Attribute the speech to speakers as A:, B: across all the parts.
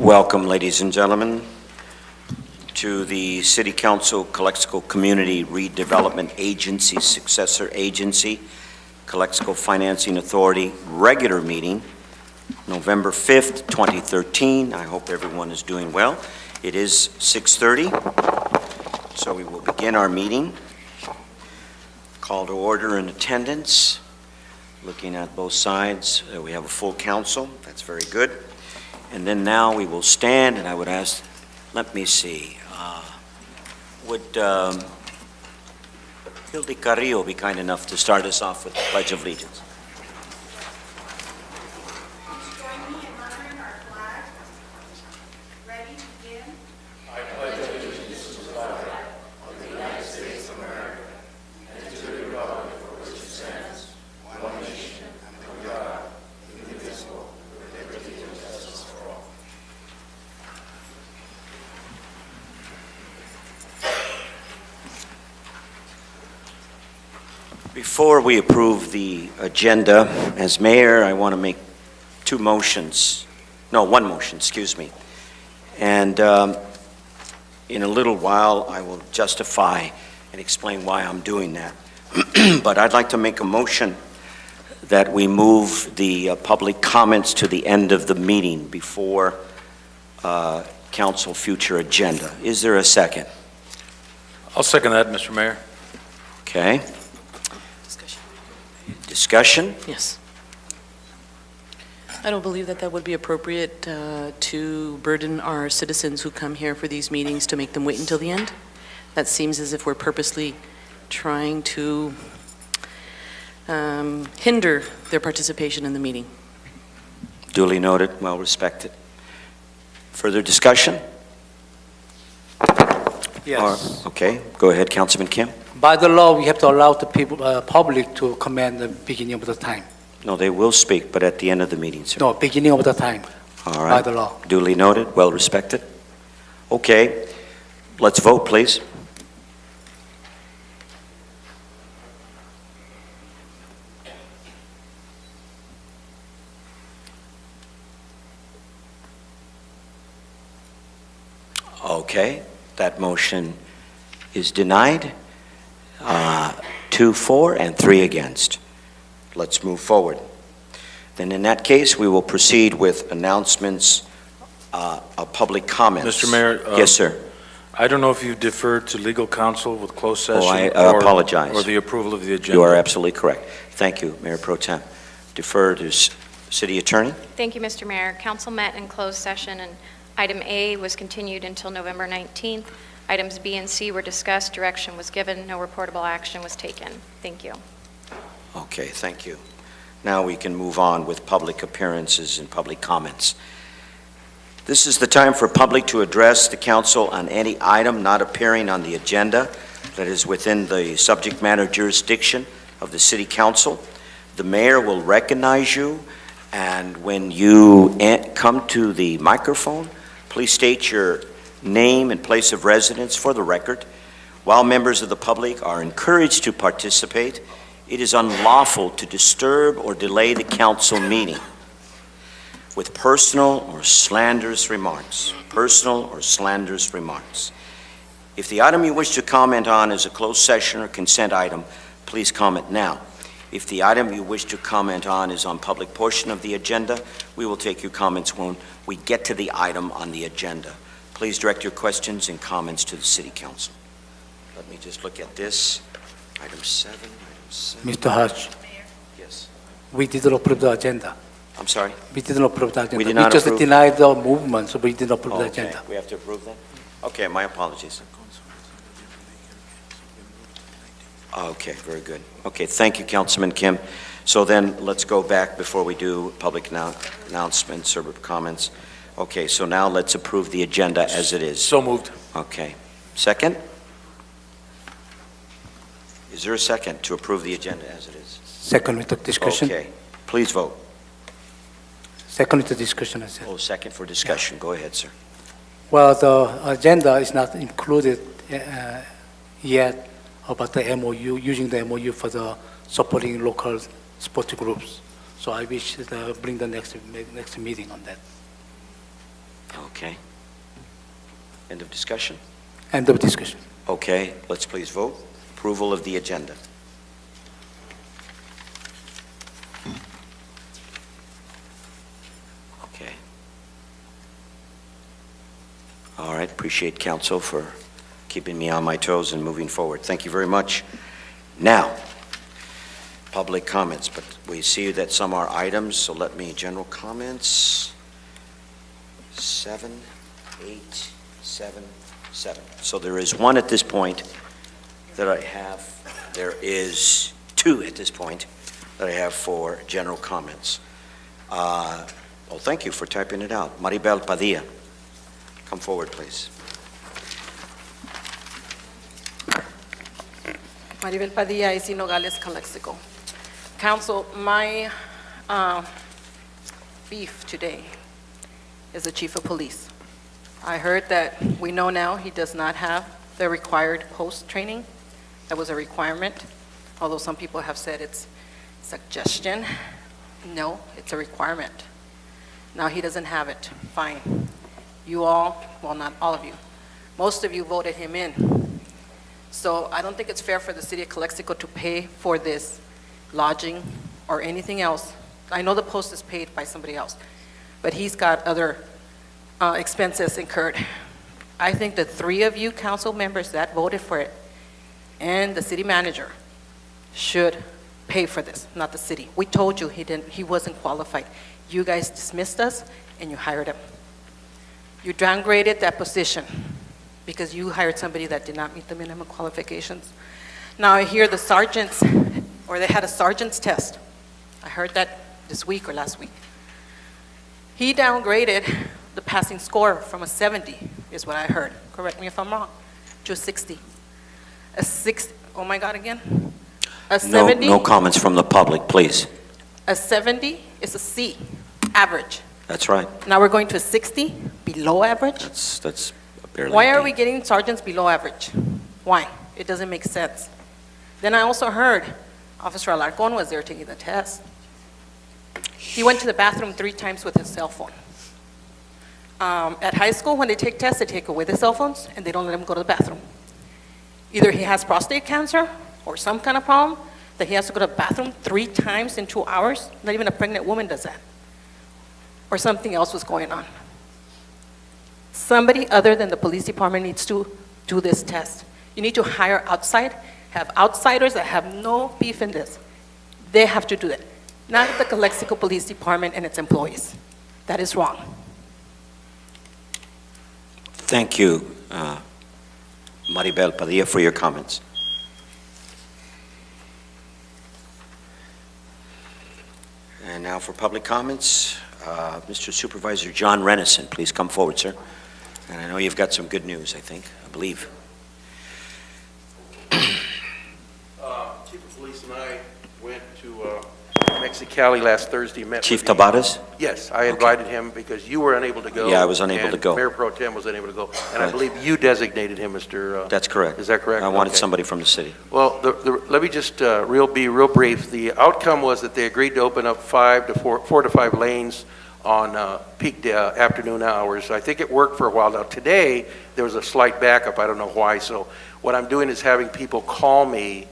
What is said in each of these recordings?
A: Welcome, ladies and gentlemen, to the City Council Calexico Community Redevelopment Agency, successor agency, Calexico Financing Authority regular meeting, November 5th, 2013. I hope everyone is doing well. It is 6:30, so we will begin our meeting. Call to order in attendance. Looking at both sides, we have a full council. That's very good. And then now we will stand, and I would ask, let me see, would Hildy Carrillo be kind enough to start us off with the Pledge of Allegiance?
B: Please join me in honoring our flag. Ready to begin?
C: I pledge allegiance to the flag of the United States of America and to the republic for which it stands, one nation, under God, indivisible, with liberty and justice for all.
A: Before we approve the agenda, as mayor, I want to make one motion, excuse me. And in a little while, I will justify and explain why I'm doing that. But I'd like to make a motion that we move the public comments to the end of the meeting before council future agenda. Is there a second?
C: I'll second that, Mr. Mayor.
A: Okay. Discussion?
D: Yes. I don't believe that would be appropriate to burden our citizens who come here for these meetings to make them wait until the end. That seems as if we're purposely trying to hinder their participation in the meeting.
A: Duly noted, well respected. Further discussion?
E: Yes.
A: Okay, go ahead, Councilman Kim.
E: By the law, we have to allow the people, public to comment at the beginning of the time.
A: No, they will speak, but at the end of the meeting, sir.
E: No, beginning of the time,
A: All
E: by
A: right,
E: the law.
A: duly noted, well respected. Okay, let's vote, please. Okay, that motion is denied. 2 for and 3 against. Let's move forward. Then in that case, we will proceed with announcements of public comments.
C: Mr. Mayor?
A: Yes, sir.
C: I don't know if you deferred to legal counsel with closed session.
A: I apologize.
C: Or the approval of the agenda.
A: You are absolutely correct. Thank you, Mayor Pro Tem. Defer to City Attorney.
F: Thank you, Mr. Mayor. Council met in closed session, and item A was continued until November 19th. Items B and C were discussed, direction was given, no reportable action was taken. Thank you.
A: Okay, thank you. Now we can move on with public appearances and public comments. This is the time for public to address the council on any item not appearing on the agenda that is within the subject matter jurisdiction of the City Council. The mayor will recognize you, and when you come to the microphone, please state your name and place of residence for the record. While members of the public are encouraged to participate, it is unlawful to disturb or delay the council meeting with personal or slanderous remarks. Personal or slanderous remarks. If the item you wish to comment on is a closed session or consent item, please comment now. If the item you wish to comment on is on public portion of the agenda, we will take your comments when we get to the item on the agenda. Please direct your questions and comments to the City Council. Let me just look at this. Item 7.
E: Mr. Hodge,
A: Yes.
E: we didn't approve the agenda.
A: I'm sorry?
E: We didn't approve the agenda.
A: We did not
E: just
A: approve?
E: denied the movement, so we didn't approve the
A: Okay,
E: agenda.
A: we have to approve that? Okay, my apologies. Okay, very good. Okay, thank you, Councilman Kim. So then, let's go back before we do public announcements or comments. Okay, so now let's approve the agenda as it is.
C: So moved.
A: Okay. Second? Is there a second to approve the agenda as it is?
E: Second with the discussion.
A: Okay, please vote.
E: Second with the discussion, I said.
A: Oh, second for discussion. Go ahead, sir.
E: Well, the agenda is not included yet about the MOU, using the MOU for the supporting local sports groups. So I wish to bring the next meeting on that.
A: Okay. End of discussion?
E: End of discussion.
A: Okay, let's please vote. Approval of the agenda. Okay. All right, appreciate council for keeping me on my toes and moving forward. Thank you very much. Now, public comments, but we see that some are items, so let me, general comments. 7, 8, 7, 7. So there is one at this point that I have. There is 2 at this point that I have for general comments. Well, thank you for typing it out. Maribel Padilla, come forward, please.
G: Maribel Padilla, AC Nogales, Calexico. Council, my beef today is the chief of police. I heard that we know now he does not have the required post-training. That was a requirement, although some people have said it's suggestion. No, it's a requirement. Now he doesn't have it. Fine. You all, well, not all of you, most of you voted him in. So I don't think it's fair for the city of Calexico to pay for this lodging or anything else. I know the post is paid by somebody else, but he's got other expenses incurred. I think the 3 of you council members that voted for it and the city manager should pay for this, not the city. We told you he wasn't qualified. You guys dismissed us and you hired him. You downgraded that position because you hired somebody that did not meet the minimum qualifications. Now I hear the sergeants, or they had a sergeant's test. I heard that this week or last week. He downgraded the passing score from a 70, is what I heard. Correct me if I'm wrong, to a 60. A 60, oh my God, again? A 70?
A: No comments from the public, please.
G: A 70 is a C, average.
A: That's right.
G: Now we're going to a 60, below average?
A: That's barely.
G: Why
A: a
G: are
A: D.
G: we getting sergeants below average? Why? It doesn't make sense. Then I also heard Officer Alarcon was there taking the test. He went to the bathroom 3 times with his cell phone. At high school, when they take tests, they take away the cell phones and they don't let him go to the bathroom. Either he has prostate cancer or some kind of problem that he has to go to the bathroom 3 times in 2 hours. Not even a pregnant woman does that. Or something else was going on. Somebody other than the police department needs to do this test. You need to hire outside, have outsiders that have no beef in this. They have to do that. Not the Calexico Police Department and its employees. That is wrong.
A: Thank you, Maribel Padilla, for your comments. And now for public comments, Mr. Supervisor John Renison, please come forward, sir. And I know you've got some good news, I believe.
C: Chief of Police and I went to Mexicali last Thursday. Met
A: Chief
C: with the-
A: Tabares?
C: Yes, I invited him because you were unable to go.
A: Yeah, I was unable to
C: and
A: go.
C: Mayor Pro Tem was unable to go. And I
A: Right.
C: believe you designated him, Mr.
A: That's correct.
C: Is that correct?
A: I wanted
C: Okay.
A: somebody from the city.
C: Well, let me just be real brief. The outcome was that they agreed to open up 4 to 5 lanes on peak afternoon hours. I think it worked for a while. Now, today, there was a slight backup. I don't know why. So what I'm doing is having people call me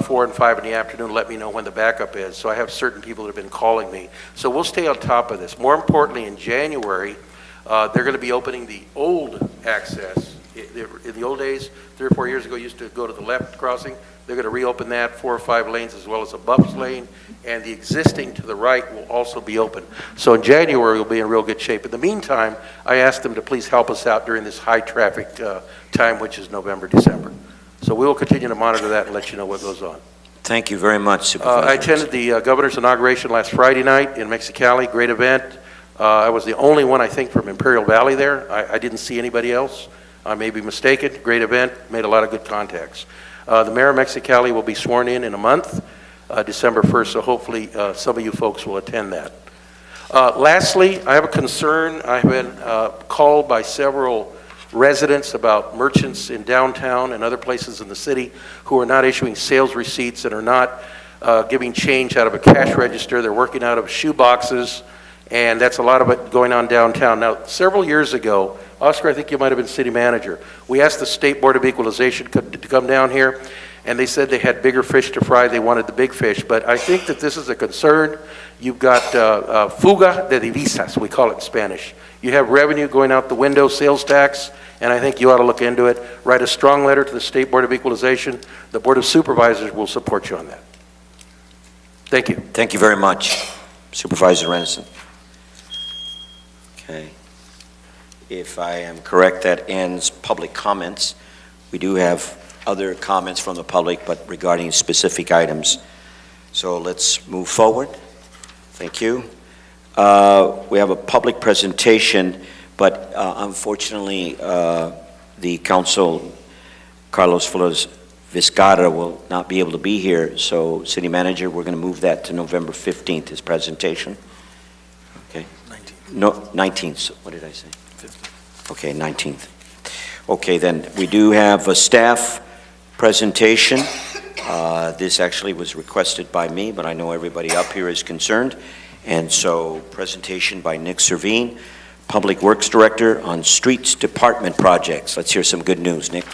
C: 4 and 5 in the afternoon, let me know when the backup is. So I have certain people that have been calling me. So we'll stay on top of this. More importantly, in January, they're going to be opening the old access. In the old days, 3 or 4 years ago, used to go to the left crossing. They're going to reopen that 4 or 5 lanes as well as a bus lane, and the existing to the right will also be open. So in January, we'll be in real good shape. In the meantime, I asked them to please help us out during this high traffic time, which is November, December. So we will continue to monitor that and let you know what goes on.
A: Thank you very much, Supervisor.
C: I attended the governor's inauguration last Friday night in Mexicali. Great event. I was the only one, I think, from Imperial Valley there. I didn't see anybody else. I may be mistaken. Great event. Made a lot of good contacts. The mayor of Mexicali will be sworn in a month, December 1st, so hopefully some of you folks will attend that. Lastly, I have a concern. I've been called by several residents about merchants in downtown and other places in the city who are not issuing sales receipts and are not giving change out of a cash register. They're working out of shoe boxes And that's a lot of it going on downtown. Now, several years ago, Oscar, I think you might have been city manager, we asked the State Board of Equalization to come down here, and they said they had bigger fish to fry. They wanted the big fish. But I think that this is a concern. You've got fuga de divisas, we call it in Spanish. You have revenue going out the window, sales tax, and I think you ought to look into it. Write a strong letter to the State Board of Equalization. The Board of Supervisors will support you on that. Thank you.
A: Thank you very much, Supervisor Renison. Okay. If I am correct, that ends public comments. We do have other comments from the public, but regarding specific items. So let's move forward. Thank you. We have a public presentation, but unfortunately, the council, Carlos Flores Vizcarra, will not be able to be here. So, City Manager, we're going to move that to November 15th, his presentation. Okay. 19th. No, 19th. So what did I say? 15th. Okay, 19th. Okay, then we do have a staff presentation. This actually was requested by me, but I know everybody up here is concerned. And so, presentation by Nick Servine, Public Works Director on Streets Department projects. Let's hear some good news, Nick.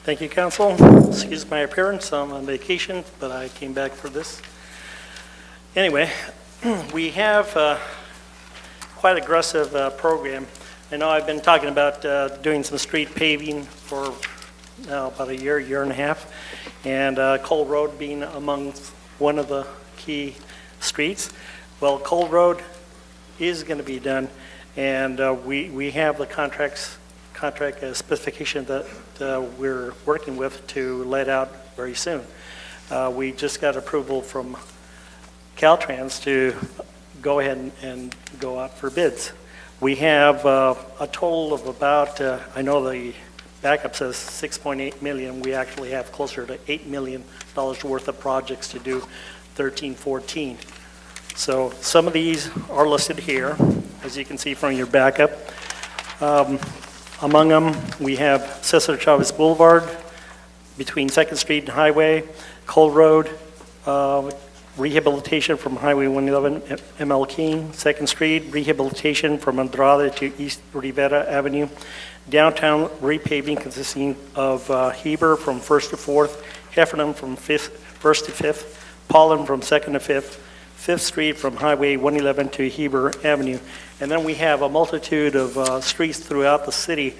H: Thank you, Council. Excuse my appearance. I'm on vacation, but I came back for this. Anyway, we have quite an aggressive program. I know I've been talking about doing some street paving for now about a year and a half, and Cole Road being among one of the key streets. Well, Cole Road is going to be done, and we have the contract specification that we're working with to let out very soon. We just got approval from Caltrans to go ahead and go out for bids. We have a total of about, I know the backup says 6.8 million. We actually have closer to $8 million worth of projects to do 13-14. So some of these are listed here, as you can see from your backup. Among them, we have Cesar Chavez Boulevard between 2nd Street and Highway, Cole Road, rehabilitation from Highway 111, ML King, 2nd Street, rehabilitation from Andrade to East Rivera Avenue, downtown repaving consisting of Heber from 1st to 4th, Heffernan from 1st to 5th, Pollen from 2nd to 5th, 5th Street from Highway 111 to Heber Avenue. And then we have a multitude of streets throughout the city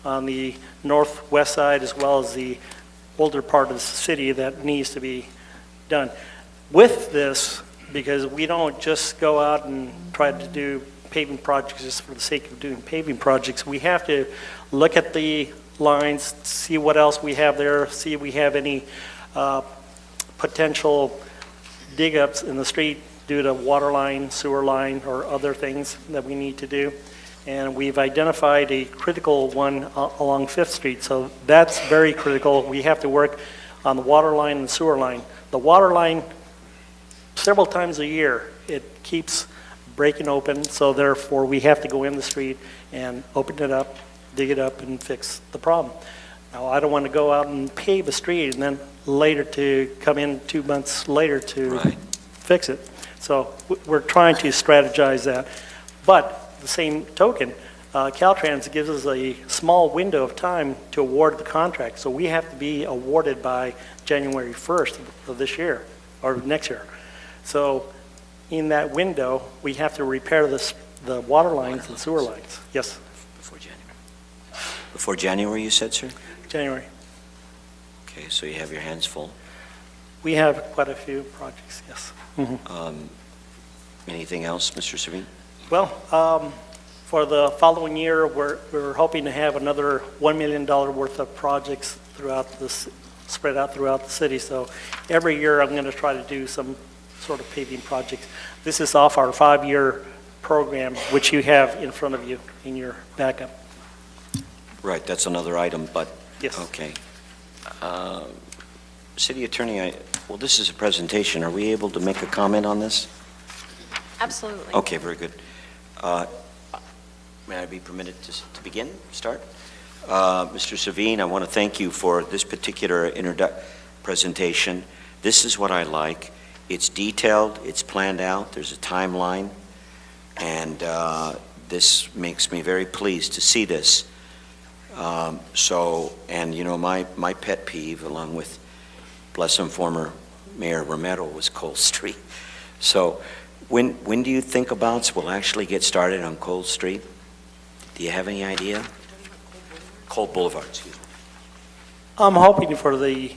H: on the northwest side as well as the older part of the city that needs to be done. With this, because we don't just go out and try to do paving projects just for the sake of doing paving projects, we have to look at the lines, see what else we have there, see if we have any potential dig-ups in the street due to water line, sewer line, or other things that we need to do. And we've identified a critical one along 5th Street, so that's very critical. We have to work on the water line and sewer line. The water line, several times a year, it keeps breaking open, so therefore we have to go in the street and open it up, dig it up, and fix the problem. Now, I don't want to go out and pave a street and then later to come in 2 months later to fix it. So we're trying to strategize that. But the same token, Caltrans gives us a small window of time to award the contract. So we have to be awarded by January 1st of this year, or next year. So in that window, we have to repair the water lines and sewer lines. Yes?
A: Before January. Before January, you said, sir?
H: January.
A: Okay, so you have your hands full.
H: We have quite a few projects, yes.
A: Anything else, Mr. Servine?
H: Well, for the following year, we're hoping to have another $1 million worth of projects throughout this, spread out throughout the city. So every year, I'm going to try to do some sort of paving projects. This is off our 5-year program, which you have in front of you in your backup.
A: Right, that's another item, but,
H: Yes.
A: okay. City Attorney, well, this is a presentation. Are we able to make a comment on this?
F: Absolutely.
A: Okay, very good. May I be permitted to begin, start? Mr. Servine, I want to thank you for this particular presentation. This is what I like, It's detailed, it's planned out, there's a timeline, and this makes me very pleased to see this. And you know, my pet peeve, along with, bless him, former Mayor Romero, was Cole Street. So when do you think Abouts will actually get started on Cole Street? Do you have any idea? Cole Boulevard, excuse me.
H: I'm hoping for the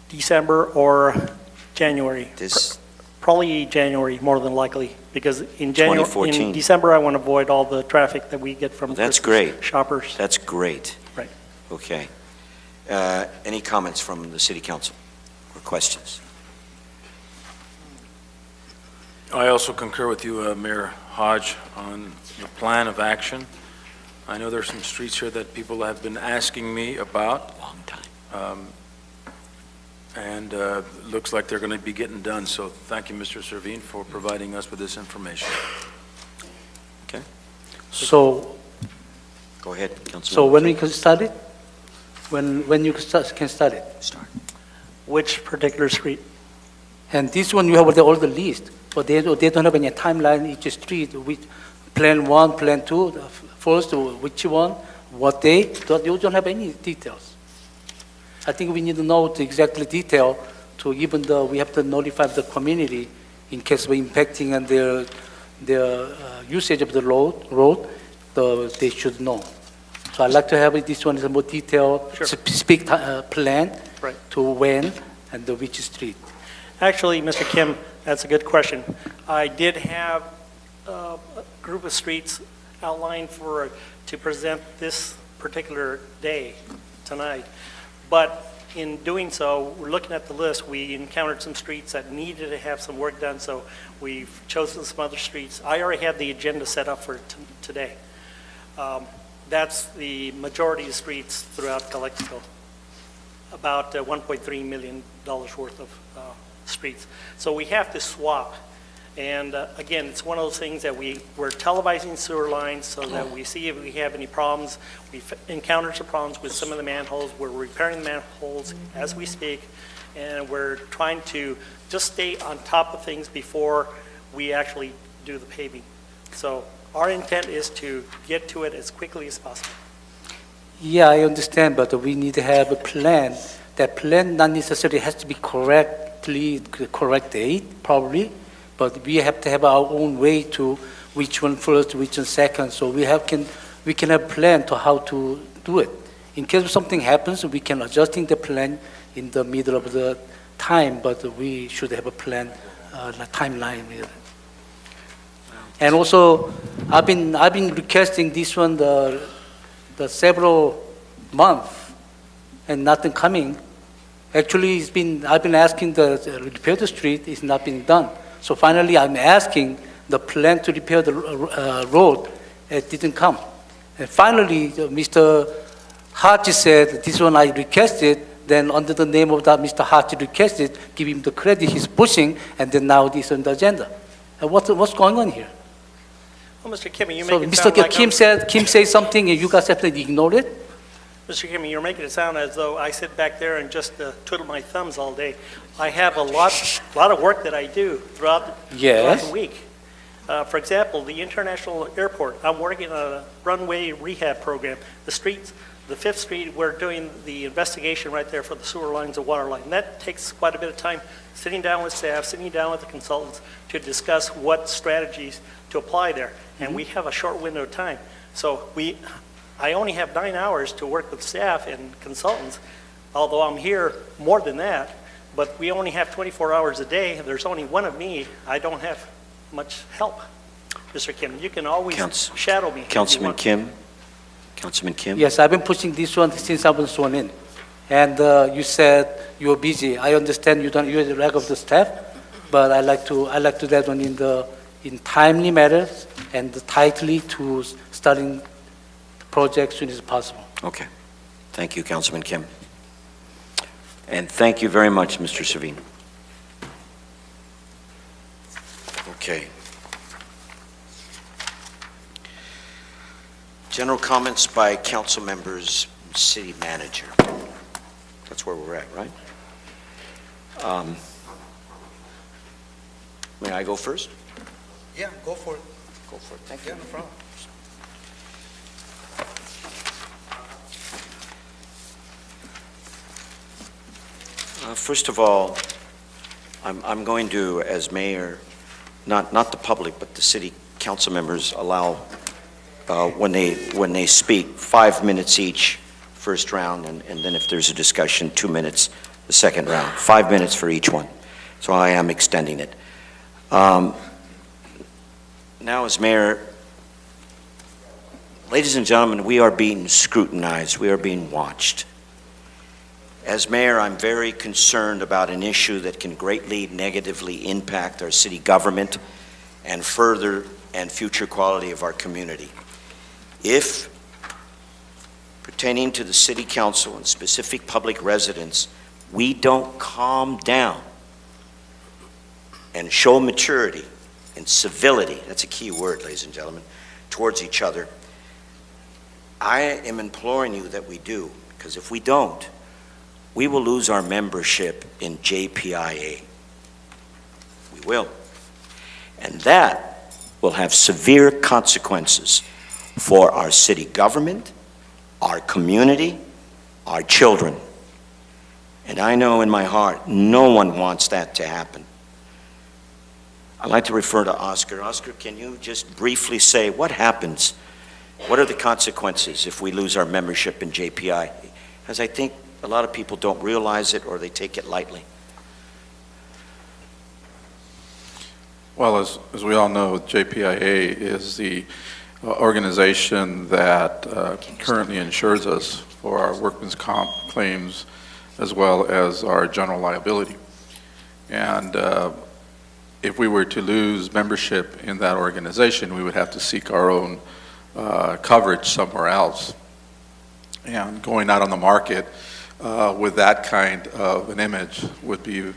H: December or January.
A: This,
H: Probably January, more than likely, because in January,
A: 2014.
H: in December, I want to avoid all the traffic that we get from
A: That's
H: Christmas
A: great.
H: shoppers.
A: that's great.
H: Right.
A: Okay. Any comments from the city council or questions?
C: I also concur with you, Mayor Hodge, on the plan of action. I know there's some streets here that people have been asking me about,
A: Long time.
C: and looks like they're going to be getting done. So thank you, Mr. Servine, for providing us with this information.
E: So,
A: Go ahead,
E: so
A: Councilman.
E: when we can start it? When you can start it?
A: Start.
H: Which particular street?
E: And this one, you have all the list, but they don't have any timeline, each street, which, plan 1, plan 2, first, which one, what day, you don't have any details. I think we need to know the exact detail to even though we have to notify the community in case we're impacting on their usage of the road, they should know. So I'd like to have this one is a more detailed,
H: Sure.
E: specific plan
H: Right.
E: to when and the which street.
H: Actually, Mr. Kim, that's a good question. I did have a group of streets outlined to present this particular day, tonight. But in doing so, we're looking at the list, we encountered some streets that needed to have some work done, so we've chosen some other streets. I already had the agenda set up for today. That's the majority of streets throughout Calexico, about $1.3 million worth of streets. So we have to swap. And again, it's one of those things that we're televising sewer lines so that we see if we have any problems. We've encountered some problems with some of the manholes. We're repairing the manholes as we speak, and we're trying to just stay on top of things before we actually do the paving. So our intent is to get to it as quickly as possible.
E: Yeah, I understand, but we need to have a plan. That plan not necessarily has to be correct date, probably, but we have to have our own way to which one first, which one second, so we can have a plan to how to do it. In case something happens, we can adjusting the plan in the middle of the time, but we should have a plan, a timeline. And also, I've been requesting this one the several months, and nothing coming. Actually, I've been asking to repair the street, it's not been done. So finally, I'm asking the plan to repair the road, it didn't come. And finally, Mr. Hachi said, this one I requested, then under the name of that Mr. Hachi requested, give him the credit he's pushing, and then now this on the agenda. And what's going on here?
H: Well, Mr. Kimmy, you
E: So
H: make it
E: Mr.
H: sound like
E: Kim said something, and you guys have to ignore it?
H: Mr. Kimmy, you're making it sound as though I sit back there and just twiddle my thumbs all day. I have a lot of work that I do throughout the week. For example, the international airport, I'm working on a runway rehab program. The streets, the 5th Street, we're doing the investigation right there for the sewer lines and water line. That takes quite a bit of time, sitting down with staff, sitting down with the consultants to discuss what strategies to apply there. And we have a short window of time. So I only have 9 hours to work with staff and consultants, although I'm here more than that, but we only have 24 hours a day. There's only one of me. I don't have much help. Mr. Kim, you can always shadow me.
A: Councilman Kim? Councilman Kim?
E: Yes, I've been pushing this one since I was sworn in. And you said you were busy. I understand you have the lack of the staff, but I like to do that one in timely matters and tightly to starting the project as soon as possible.
A: Okay. Thank you, Councilman Kim. And thank you very much, Mr. Savine. Okay. General comments by council members, city manager. That's where we're at, right? May I go first?
C: Yeah, go for it.
A: Go for it. Thank
C: Yeah,
A: you.
C: no problem.
A: First of all, I'm going to, as mayor, not the public, but the city council members allow, when they speak, 5 minutes each, first round, and then if there's a discussion, 2 minutes, the second round. 5 minutes for each one. So I am extending it. Now, as mayor, ladies and gentlemen, we are being scrutinized. We are being watched. As mayor, I'm very concerned about an issue that can greatly negatively impact our city government and further and future quality of our community. If, pertaining to the city council and specific public residents, we don't calm down and show maturity and civility, that's a key word, ladies and gentlemen, towards each other, I am imploring you that we do, because if we don't, we will lose our membership in JPIA. We will. And that will have severe consequences for our city government, our community, our children. And I know in my heart, no one wants that to happen. I'd like to refer to Oscar. Oscar, can you just briefly say what happens? What are the consequences if we lose our membership in JPI? Because I think a lot of people don't realize it or they take it lightly.
I: Well, as we all know, JPIA is the organization that currently insures us for our workman's comp claims as well as our general liability. And if we were to lose membership in that organization, we would have to seek our own coverage somewhere else. And going out on the market with that kind of an image would be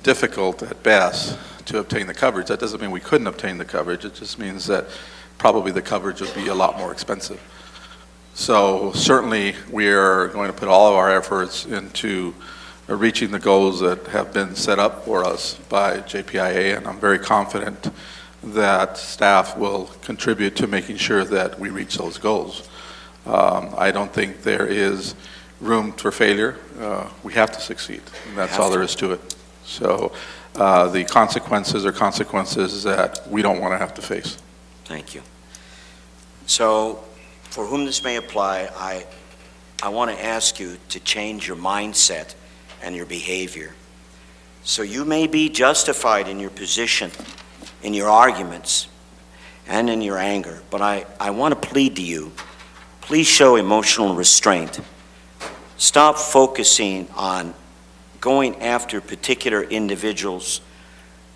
I: difficult at best to obtain the coverage. That doesn't mean we couldn't obtain the coverage. It just means that probably the coverage would be a lot more expensive. So certainly we are going to put all of our efforts into reaching the goals that have been set up for us by JPIA, and I'm very confident that staff will contribute to making sure that we reach those goals. I don't think there is room for failure. We have to succeed, and that's all there is to it. So the consequences are consequences that we don't want to have to face.
A: Thank you. So, for whom this may apply, I want to ask you to change your mindset and your behavior. So you may be justified in your position, in your arguments, and in your anger, but I want to plead to you, please show emotional restraint. Stop focusing on going after particular individuals.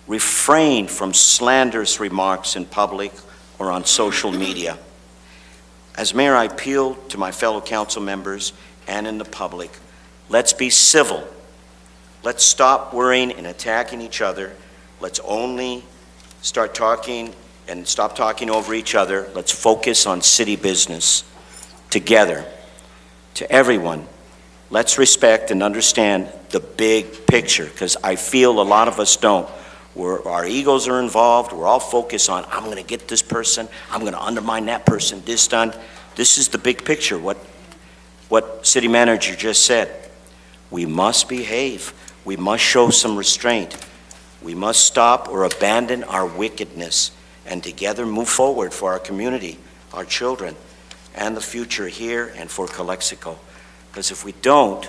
A: Refrain from slanderous remarks in public or on social media. As mayor, I appeal to my fellow council members and in the public, let's be civil. Let's stop worrying and attacking each other. Let's only start talking and stop talking over each other. Let's focus on city business together. To everyone, let's respect and understand the big picture, because I feel a lot of us don't. Our egos are involved. We're all focused on, I'm going to get this person, I'm going to undermine that person, this done. This is the big picture, what city manager just said. We must behave. We must show some restraint. We must stop or abandon our wickedness and together move forward for our community, our children, and the future here and for Calexico. Because if we don't,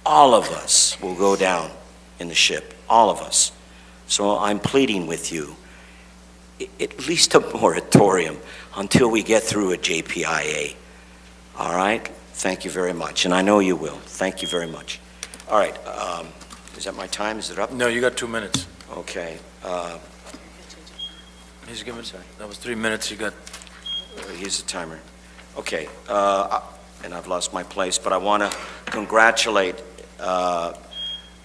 A: all of us will go down in the ship, all of us. So I'm pleading with you, at least a moratorium until we get through a JPIA. All right? Thank you very much, and I know you will. Thank you very much. All right, is that my time? Is it up?
J: No, you got 2 minutes.
A: Okay.
J: He's given, that was 3 minutes, you got.
A: Here's the timer. Okay, and I've lost my place, but I want to congratulate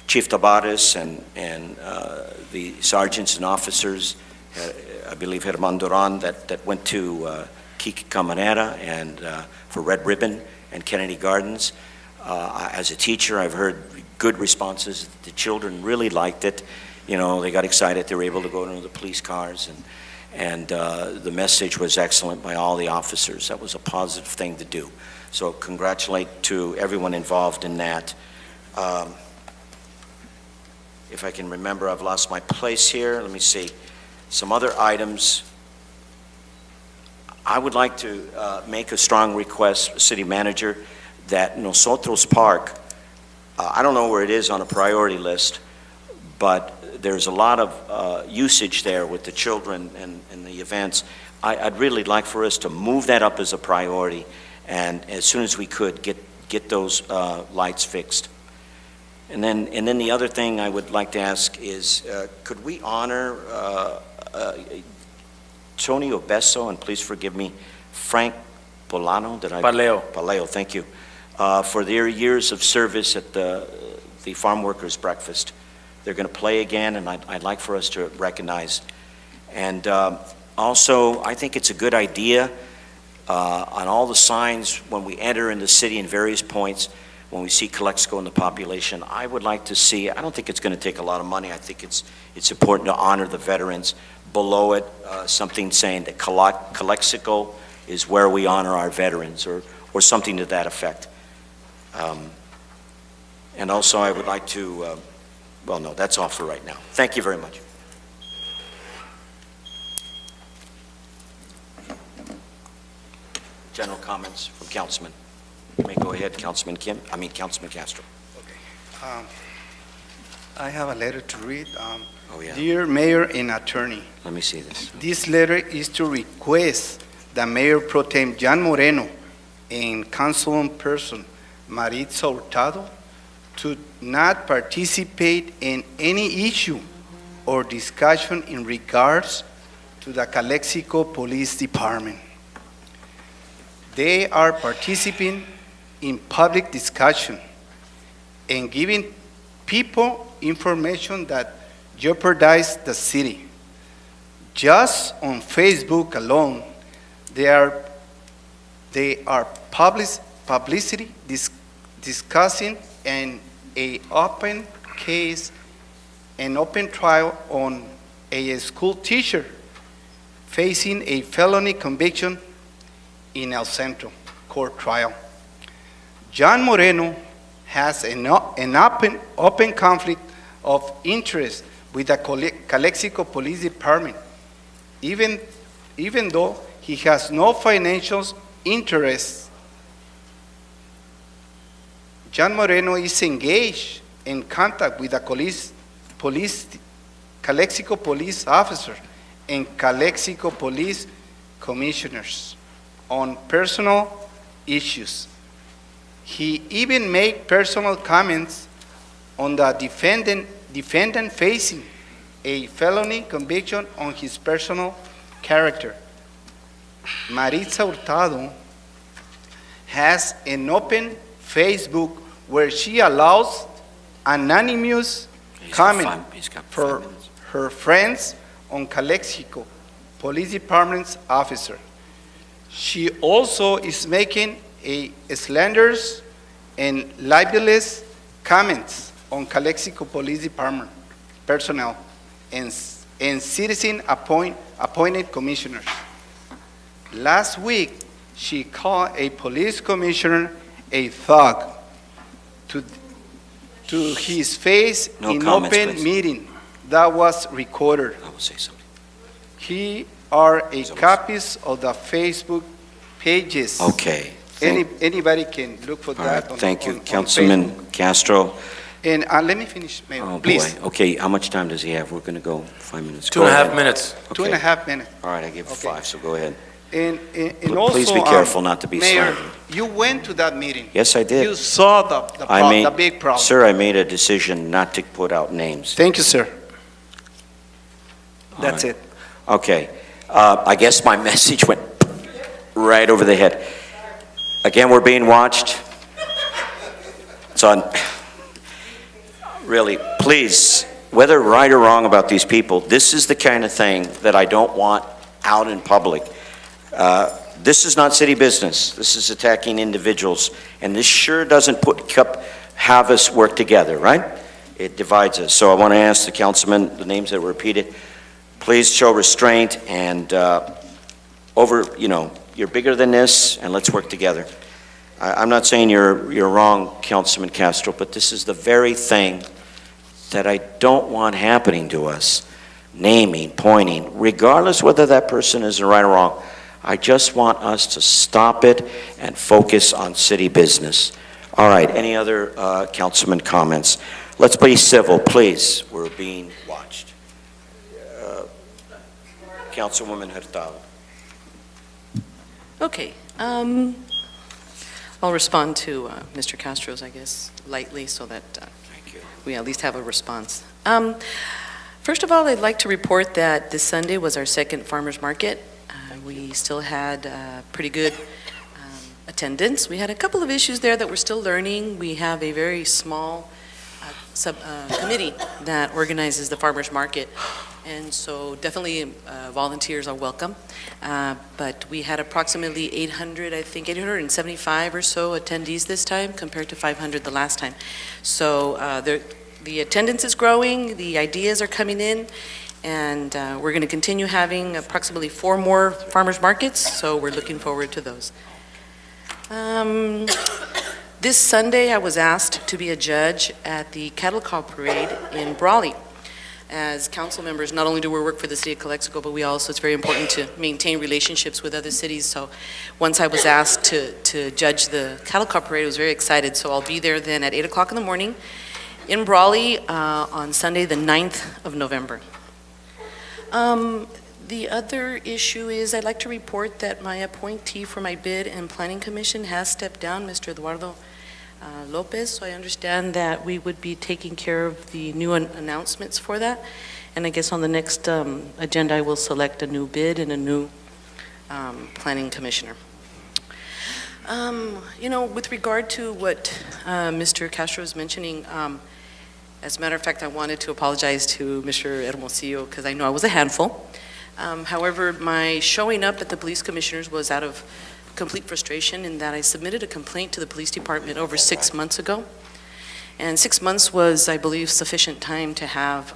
A: Chief Tabares and the sergeants and officers, I believe Herman Duran, that went to Kiki Camarera and for Red Ribbon and Kennedy Gardens. As a teacher, I've heard good responses. The children really liked it, you know, they got excited, they were able to go into the police cars, and the message was excellent by all the officers. That was a positive thing to do. So congratulate to everyone involved in that. If I can remember, I've lost my place here. Let me see. Some other items. I would like to make a strong request, City Manager, that Nosotros Park, I don't know where it is on a priority list, but there's a lot of usage there with the children and the events. I'd really like for us to move that up as a priority, and as soon as we could, get those lights fixed. And then the other thing I would like to ask is, could we honor Tony Obeso, and please forgive me, Frank Polano, Paleo, thank you, for their years of service at the Farm Workers Breakfast. They're going to play again, and I'd like for us to recognize. And also, I think it's a good idea on all the signs when we enter in the city in various points, when we see CoCLXC in the population, I would like to see, I don't think it's going to take a lot of money. I think it's important to honor the veterans. Below it, something saying that CoCLXC is where we honor our veterans, or something to that effect. And also, I would like to, well, no, that's all for right now. Thank you very much. General comments from Councilman. You may go ahead, Councilman Castro.
C: I have a letter to read.
A: Oh, yeah.
C: Dear Mayor and Attorney,
A: Let me see this.
C: this letter is to request that Mayor Pro Tem John Moreno and Councilperson Maritza Hurtado to not participate in any issue or discussion in regards to the Calexico Police Department. They are participating in public discussion and giving people information that jeopardize the city. Just on Facebook alone, they are publicity discussing an open case, an open trial on a school teacher facing a felony conviction in El Centro court trial. John Moreno has an open conflict of interest with the Calexico Police Department, even though he has no financial interests. John Moreno is engaged in contact with the Calexico police officer and Calexico police commissioners on personal issues. He even made personal comments on the defendant facing a felony conviction on his personal character. Maritza Hurtado has an open Facebook where she allows anonymous comment for her friends on Calexico Police Department's officer. She also is making a slanderous and libelous comments on Calexico Police Department personnel and citizen appointed commissioners. Last week, she called a police commissioner a thug to his face in open meeting that was recorded.
A: I will say something.
C: Here are copies of the Facebook pages.
A: Okay.
C: Anybody can look for
A: All
C: that.
A: right,
C: on-
A: thank you,
C: on
A: Councilman
C: Facebook.
A: Castro.
C: And let me finish, Mayor,
A: Oh,
C: please.
A: boy. Okay, how much time does he have? We're going to go 5 minutes.
J: 2.5 minutes.
C: Two and a half minutes.
A: All right, I give
C: Okay.
A: 5, so go ahead.
C: And
A: But
C: also,
A: please be careful not to be
C: Mayor,
A: slandered.
C: you went to that meeting.
A: Yes, I
C: You
A: did.
C: saw the big problem.
A: Sir, I made a decision not to put out names.
C: Thank you, sir.
A: All
C: That's
A: right.
C: it.
A: Okay. I guess my message went right over the head. Again, we're being watched. It's on. Really, please, whether right or wrong about these people, this is the kind of thing that I don't want out in public. This is not city business. This is attacking individuals, and this sure doesn't have us work together, right? it divides us. So I want to ask the councilmen, the names that were repeated, please show restraint and you're bigger than this, and let's work together. I'm not saying you're wrong, Councilman Castro, but this is the very thing that I don't want happening to us. Naming, pointing, regardless whether that person is right or wrong. I just want us to stop it and focus on city business. All right, any other councilman comments? Let's be civil, please. We're being watched. Councilwoman Hurtado.
D: Okay. I'll respond to Mr. Castro's, I guess, lightly so that
A: Thank you.
D: we at least have a response. First of all, I'd like to report that this Sunday was our second farmers market. We still had pretty good attendance. We had a couple of issues there that we're still learning. We have a very small committee that organizes the farmers market, and so definitely volunteers are welcome. But we had approximately 875 or so attendees this time compared to 500 the last time. So the attendance is growing, the ideas are coming in, and we're going to continue having approximately 4 more farmers markets, so we're looking forward to those. This Sunday, I was asked to be a judge at the Cattle Call Parade in Brawley. As council members, not only do we work for the city of Calexico, but we also, it's very important to maintain relationships with other cities. So once I was asked to judge the Cattle Call Parade, I was very excited. So I'll be there then at 8 o'clock in the morning in Brawley on Sunday, the 9th of November. The other issue is I'd like to report that my appointee for my bid and planning commission has stepped down, Mr. Eduardo Lopez. So I understand that we would be taking care of the new announcements for that. And I guess on the next agenda, I will select a new bid and a new planning commissioner. With regard to what Mr. Castro was mentioning, as a matter of fact, I wanted to apologize to Mr. Hermosillo because I know I was a handful. However, my showing up at the police commissioners was out of complete frustration in that I submitted a complaint to the police department over 6 months ago. And 6 months was, I believe, sufficient time to have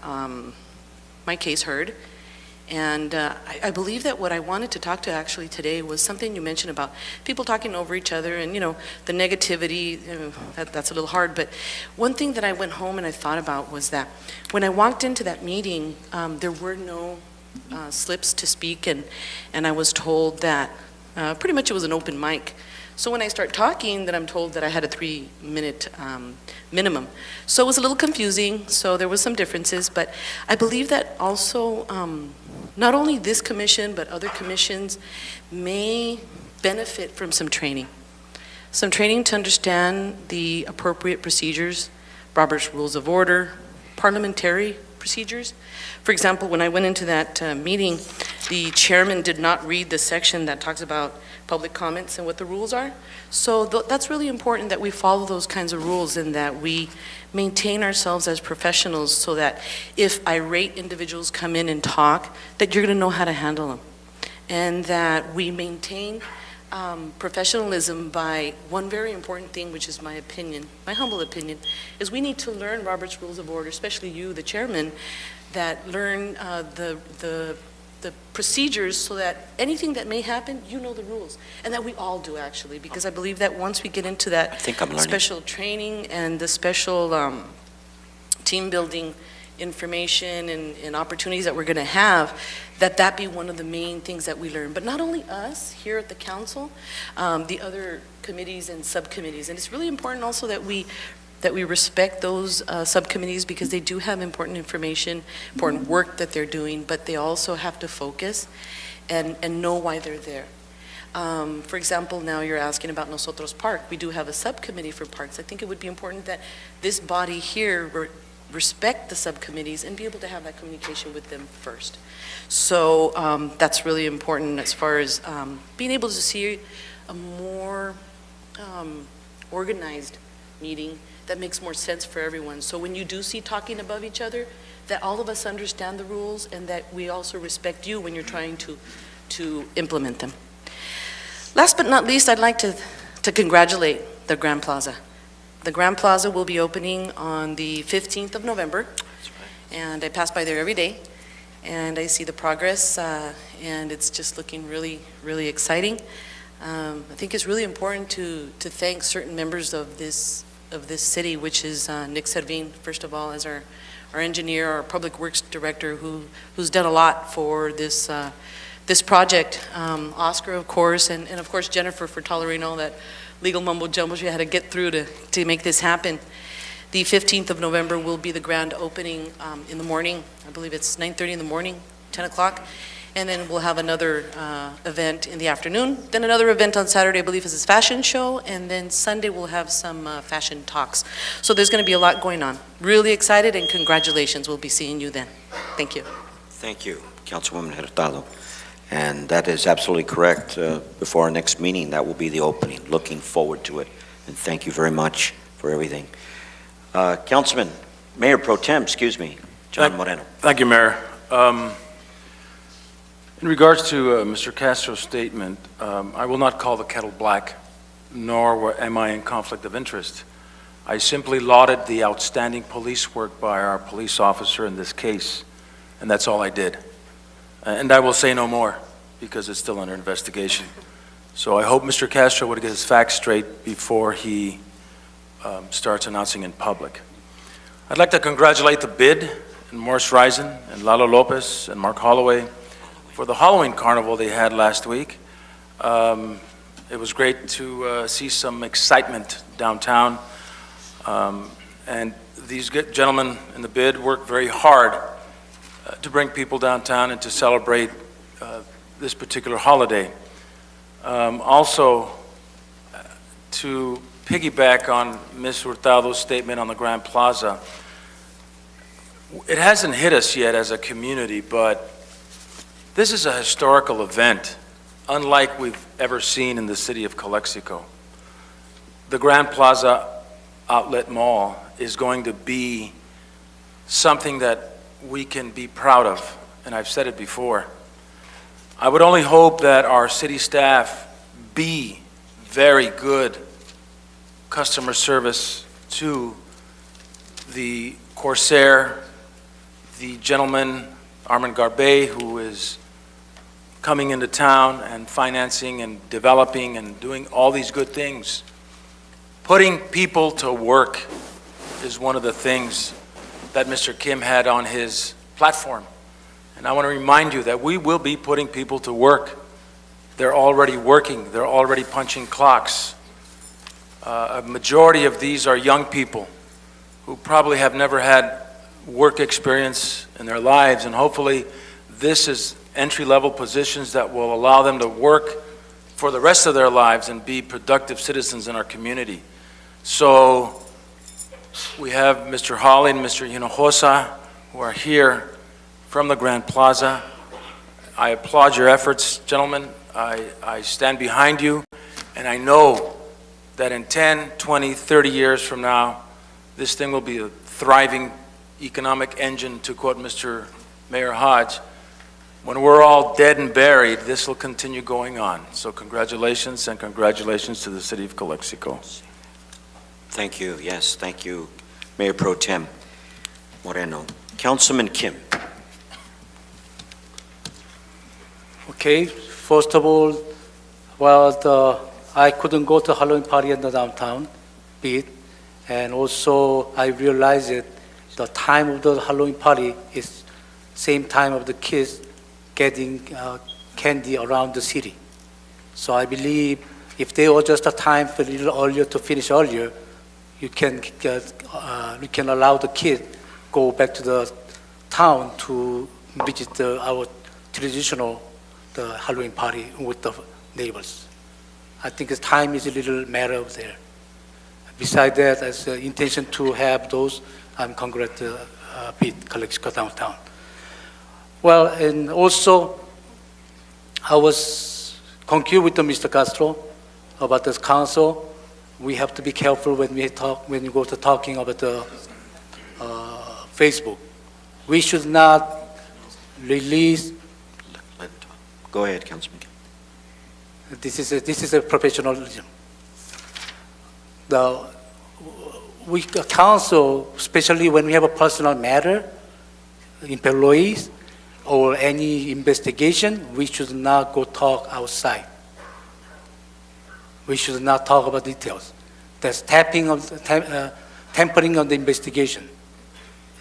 D: my case heard. And I believe that what I wanted to talk to actually today was something you mentioned about people talking over each other and, the negativity, that's a little hard. But one thing that I went home and I thought about was that when I walked into that meeting, there were no slips to speak, and I was told that pretty much it was an open mic. So when I start talking, then I'm told that I had a 3-minute minimum. So it was a little confusing, so there was some differences, but I believe that also not only this commission, but other commissions may benefit from some training. Some training to understand the appropriate procedures, Robert's Rules of Order, parliamentary procedures. For example, when I went into that meeting, the chairman did not read the section that talks about public comments and what the rules are. So that's really important that we follow those kinds of rules and that we maintain ourselves as professionals so that if irate individuals come in and talk, that you're going to know how to handle them. And that we maintain professionalism by one very important thing, which is my opinion, my humble opinion, is we need to learn Robert's Rules of Order, especially you, the chairman, that learn the procedures so that anything that may happen, you know the rules. And that we all do, actually, because I believe that once we get into that special training and the special team building information and opportunities that we're going to have, that be one of the main things that we learn. But not only us here at the council, the other committees and subcommittees. And it's really important also that we respect those subcommittees because they do have important information, important work that they're doing, but they also have to focus and know why they're there. For example, now you're asking about Nosotros Park. We do have a subcommittee for parks. I think it would be important that this body here respect the subcommittees and be able to have that communication with them first. So that's really important as far as being able to see a more organized meeting that makes more sense for everyone. So when you do see talking above each other, that all of us understand the rules and that we also respect you when you're trying to implement them. Last but not least, I'd like to congratulate the Grand Plaza. The Grand Plaza will be opening on the 15th of November, and I pass by there every day, and I see the progress, and it's just looking really, really exciting. I think it's really important to thank certain members of this city, which is Nick Servin, first of all, as our engineer, our public works director, who's done a lot for this project. Oscar, of course, and of course Jennifer for tolerating all that legal mumbo jumbo she had to get through to make this happen. The 15th of November will be the grand opening in the morning. I believe it's 9:30 in the morning, 10 o'clock. And then we'll have another event in the afternoon. Then another event on Saturday, I believe, is his fashion show. And then Sunday, we'll have some fashion talks. So there's going to be a lot going on. Really excited, and congratulations. We'll be seeing you then. Thank you.
A: Thank you, Councilwoman Hurtado. And that is absolutely correct. Before our next meeting, that will be the opening. Looking forward to it. And thank you very much for everything. Mayor Pro Tem, John Moreno.
J: Thank you, Mayor. In regards to Mr. Castro's statement, I will not call the kettle black, nor am I in conflict of interest. I simply lauded the outstanding police work by our police officer in this case, and that's all I did. And I will say no more, because it's still under investigation. So I hope Mr. Castro would get his facts straight before he starts announcing in public. I'd like to congratulate the BID, and Morris Risen, and Lalo Lopez, and Mark Holloway, for the Halloween carnival they had last week. It was great to see some excitement downtown. And these gentlemen in the BID worked very hard to bring people downtown and to celebrate this particular holiday. Also, to piggyback on Ms. Hurtado's statement on the Grand Plaza, it hasn't hit us yet as a community, but this is a historical event, unlike we've ever seen in the city of Calexico. The Grand Plaza Outlet Mall is going to be something that we can be proud of, and I've said it before. I would only hope that our city staff be very good customer service to the Corsair, the gentleman, Armand Garbet, who is coming into town and financing and developing and doing all these good things. Putting people to work is one of the things that Mr. Kim had on his platform. And I want to remind you that we will be putting people to work. They're already working. They're already punching clocks. A majority of these are young people who probably have never had work experience in their lives, and hopefully this is entry-level positions that will allow them to work for the rest of their lives and be productive citizens in our community. So we have Mr. Hawley and Mr. Hinojosa who are here from the Grand Plaza. I applaud your efforts, gentlemen. I stand behind you, and I know that in 10, 20, 30 years from now, this thing will be a thriving economic engine, to quote Mr. Mayor Hodge. When we're all dead and buried, this will continue going on. So congratulations, and congratulations to the city of Calexico.
A: Thank you. Yes, thank you, Mayor Pro Tem Moreno. Councilman Kim.
E: Okay, first of all, well, I couldn't go to Halloween party in the downtown bit, and also I realized that the time of the Halloween party is same time of the kids getting candy around the city. So I believe if they adjust the time for a little earlier to finish earlier, you can allow the kids go back to the town to visit our traditional the Halloween party with the neighbors. I think the time is a little matter of there. Besides that, as the intention to have those, I'm congrats Pete Calexico downtown. Well, and also, I was concur with Mr. Castro about this council. We have to be careful when we go to talking about the Facebook. We should not release.
A: Go ahead, Councilman.
E: This is a professionalism. we counsel, especially when we have a personal matter, employees, or any investigation, we should not go talk outside. We should not talk about details. That's tampering on the investigation.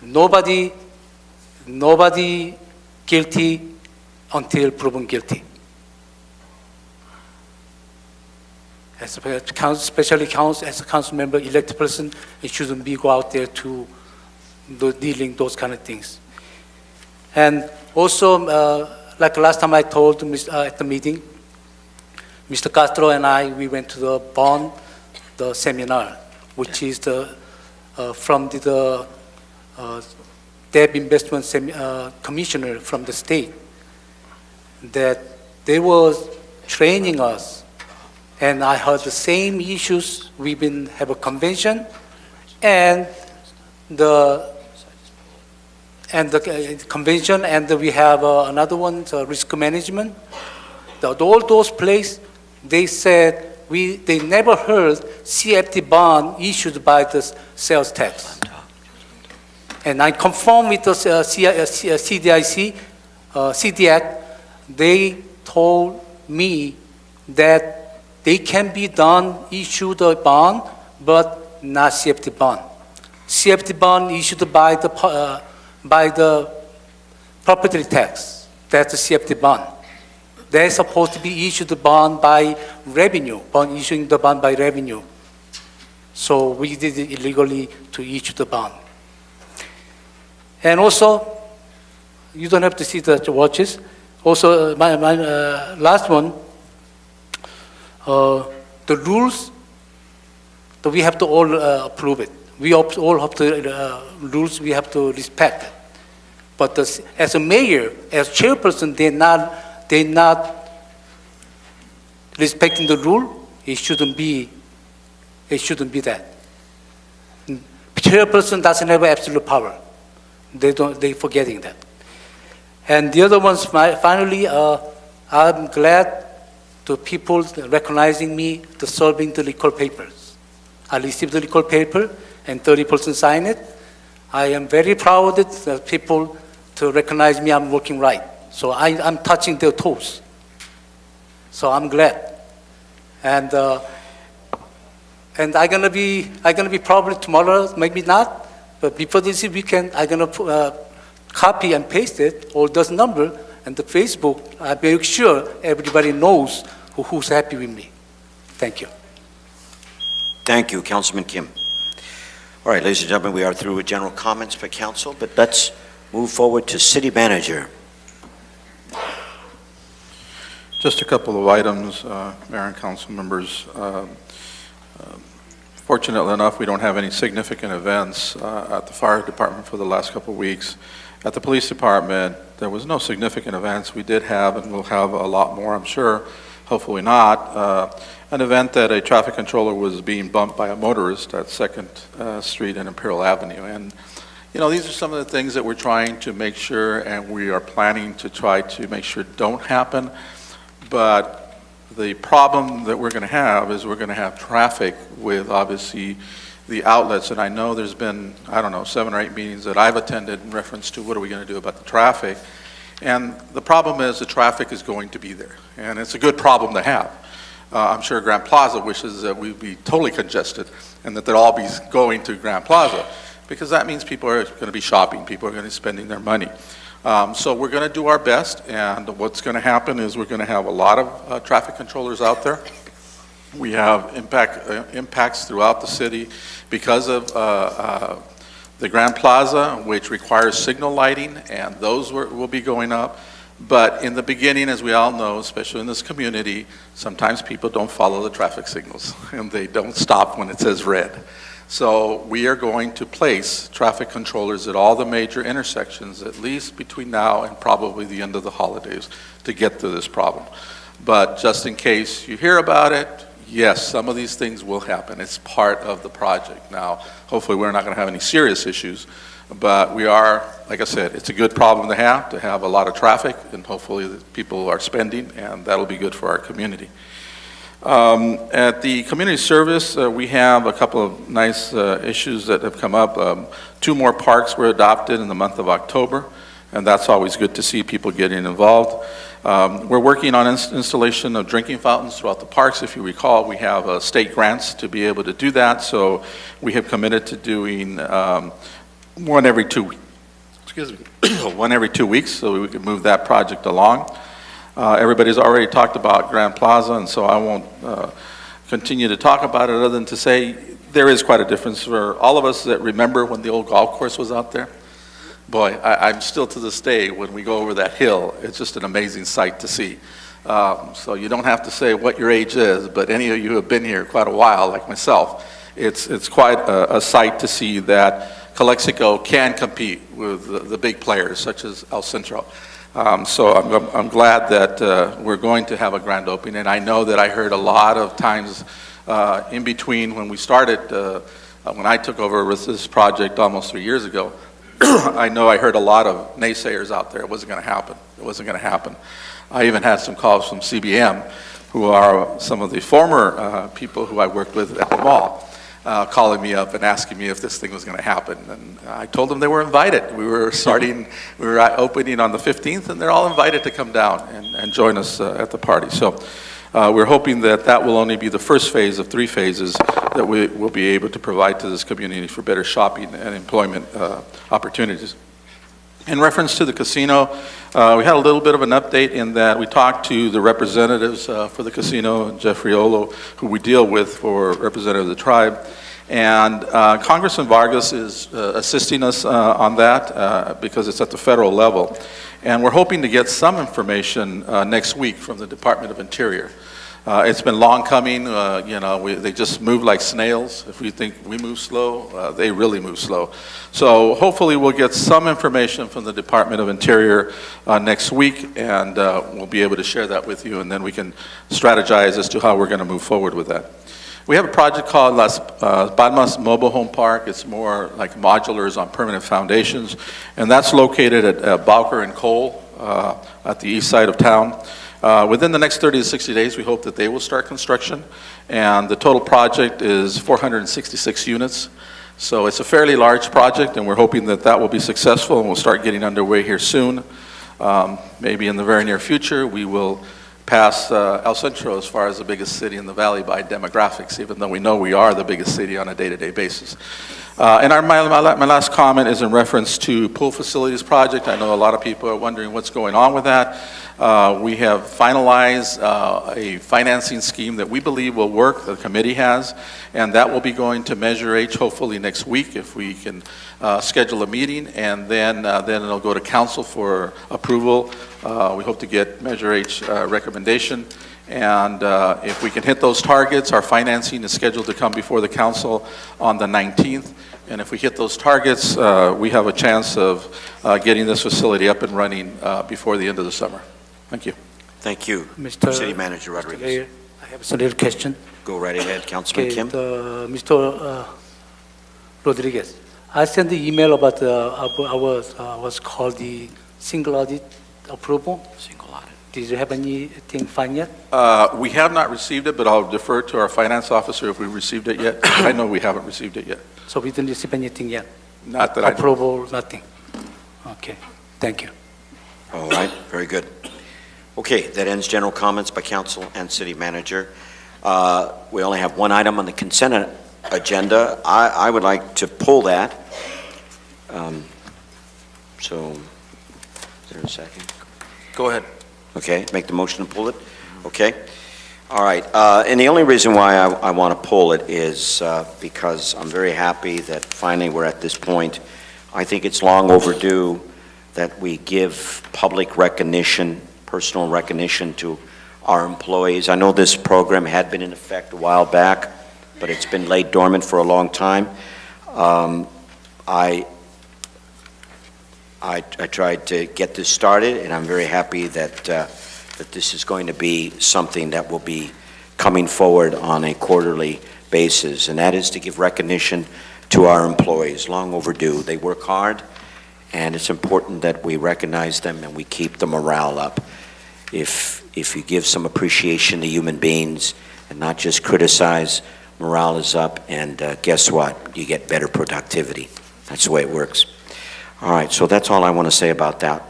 E: Nobody guilty until proven guilty. Especially as a council member, elected person, it shouldn't be go out there to dealing those kind of things. And also, like last time I told at the meeting, Mr. Castro and we went to the bond, the seminar, which is from the debt investment commissioner from the state, that they were training us, and I heard the same issues. We've been have a convention, and the convention, and we have another one, risk management. All those places, they said they never heard CFT bond issued by the sales tax. And I confirmed with the CDIC, they told me that they can be done, issued a bond, but not CFT bond. CFT bond issued by the property tax. That's the CFT bond. They're supposed to be issued bond by revenue, issuing the bond by revenue. So we did it illegally to issue the bond. And also, you don't have to see the watches. Also, my last one, the rules, that we have to all approve it. We all have to, rules we have to respect it. But as a mayor, as chairperson, they're not respecting the rule. It shouldn't be that. Chairperson doesn't have absolute power. They're forgetting that. And the other ones, finally, I'm glad to people recognizing me to solving the recall papers. I received the recall paper and 30% signed it. I am very proud that people to recognize me, I'm working right. So I'm touching their toes. So I'm glad. And I'm gonna be probably tomorrow, maybe not, but before this weekend, I'm gonna copy and paste it, all those numbers, and the Facebook, I make sure everybody knows who's happy with me. Thank you.
A: Thank you, Councilman Kim. All right, ladies and gentlemen, we are through with general comments for council, but let's move forward to city manager.
I: Just a couple of items, Mayor and council members. Fortunately enough, we don't have any significant events at the fire department for the last couple of weeks. At the police department, there was no significant events. We did have, and we'll have a lot more, I'm sure, hopefully not, an event that a traffic controller was being bumped by a motorist at 2nd Street and Imperial Avenue. And, you know, these are some of the things that we're trying to make sure, and we are planning to try to make sure don't happen. But the problem that we're going to have is we're going to have traffic with, obviously, the outlets. And I know there's been, I don't know, 7 or 8 meetings that I've attended in reference to what are we going to do about the traffic. And the problem is the traffic is going to be there. And it's a good problem to have. I'm sure Grand Plaza wishes that we'd be totally congested and that they'd all be going to Grand Plaza, because that means people are going to be shopping, people are going to be spending their money. So we're going to do our best, and what's going to happen is we're going to have a lot of traffic controllers out there. We have impacts throughout the city because of the Grand Plaza, which requires signal lighting, and those will be going up. But in the beginning, as we all know, especially in this community, sometimes people don't follow the traffic signals, and they don't stop when it says red. So we are going to place traffic controllers at all the major intersections, at least between now and probably the end of the holidays, to get through this problem. But just in case you hear about it, yes, some of these things will happen. It's part of the project. Now, hopefully we're not going to have any serious issues, but we are, like I said, it's a good problem to have a lot of traffic, and hopefully the people are spending, and that'll be good for our community. At the community service, we have a couple of nice issues that have come up. 2 more parks were adopted in the month of October, and that's always good to see people getting involved. We're working on installation of drinking fountains throughout the parks. If you recall, we have state grants to be able to do that, so we have committed to doing one every 2 weeks. Excuse me, one every 2 weeks, so we can move that project along. Everybody's already talked about Grand Plaza, and so I won't continue to talk about it other than to say there is quite a difference for all of us that remember when the old golf course was out there. Boy, I'm still to this day, when we go over that hill, it's just an amazing sight to see. So you don't have to say what your age is, but any of you who have been here quite a while, like myself, it's quite a sight to see that Calexico can compete with the big players such as El Centro. So I'm glad that we're going to have a grand opening, and I know that I heard a lot of times in between when we started, when I took over with this project almost 3 years ago, I know I heard a lot of naysayers out there. It wasn't going to happen. It wasn't going to happen. I even had some calls from CBM, who are some of the former people who I worked with at the mall, calling me up and asking me if this thing was going to happen. And I told them they were invited. We were opening on the 15th, and they're all invited to come down and join us at the party. So we're hoping that that will only be the first phase of 3 phases that we will be able to provide to this community for better shopping and employment opportunities. In reference to the casino, we had a little bit of an update in that we talked to the representatives for the casino, Jeffrey Olo, who we deal with for representative of the tribe. And Congressman Vargas is assisting us on that because it's at the federal level. And we're hoping to get some information next week from the Department of Interior. It's been long coming, they just move like snails. If we think we move slow, they really move slow. So hopefully we'll get some information from the Department of Interior next week, and we'll be able to share that with you, and then we can strategize as to how we're going to move forward with that. We have a project called Las Palmas Mobile Home Park. It's more like modulars on permanent foundations, and that's located at Bowker and Cole at the east side of town. Within the next 30 to 60 days, we hope that they will start construction, and the total project is 466 units. So it's a fairly large project, and we're hoping that that will be successful, and we'll start getting underway here soon. Maybe in the very near future, we will pass El Centro as far as the biggest city in the valley by demographics, even though we know we are the biggest city on a day-to-day basis. And my last comment is in reference to pool facilities project. I know a lot of people are wondering what's going on with that. We have finalized a financing scheme that we believe will work, the committee has, and that will be going to Measure H hopefully next week if we can schedule a meeting, and then it'll go to council for approval. We hope to get Measure H recommendation, and if we can hit those targets, our financing is scheduled to come before the council on the 19th. And if we hit those targets, we have a chance of getting this facility up and running before the end of the summer. Thank you.
A: Thank you,
E: Mr.
A: City Manager Rodriguez.
E: Mayor, I have a little question.
A: Go right ahead, Councilman Kim.
E: Mr. Rodriguez, I sent the email about what's called the single audit approval.
A: Single audit.
E: Did you have anything fine yet?
I: We have not received it, but I'll defer to our finance officer if we received it yet. I know we haven't received it yet.
E: So we didn't receive anything yet?
I: Not that I know.
E: Approval, nothing? Okay, thank you.
A: All right, very good. Okay, that ends general comments by council and city manager. We only have one item on the consent agenda. I would like to pull that. So, is there a second?
J: Go ahead.
A: Okay, make the motion to pull it? Okay. All right, and the only reason why I want to pull it is because I'm very happy that finally we're at this point. I think it's long overdue that we give public recognition, personal recognition to our employees. I know this program had been in effect a while back, but it's been laid dormant for a long time. I tried to get this started, and I'm very happy that that this is going to be something that will be coming forward on a quarterly basis, and that is to give recognition to our employees. Long overdue. They work hard, and it's important that we recognize them and we keep the morale up. If you give some appreciation to human beings, and not just criticize. Morale is up, and guess what? You get better productivity. That's the way it works. All right, so that's all I want to say about that.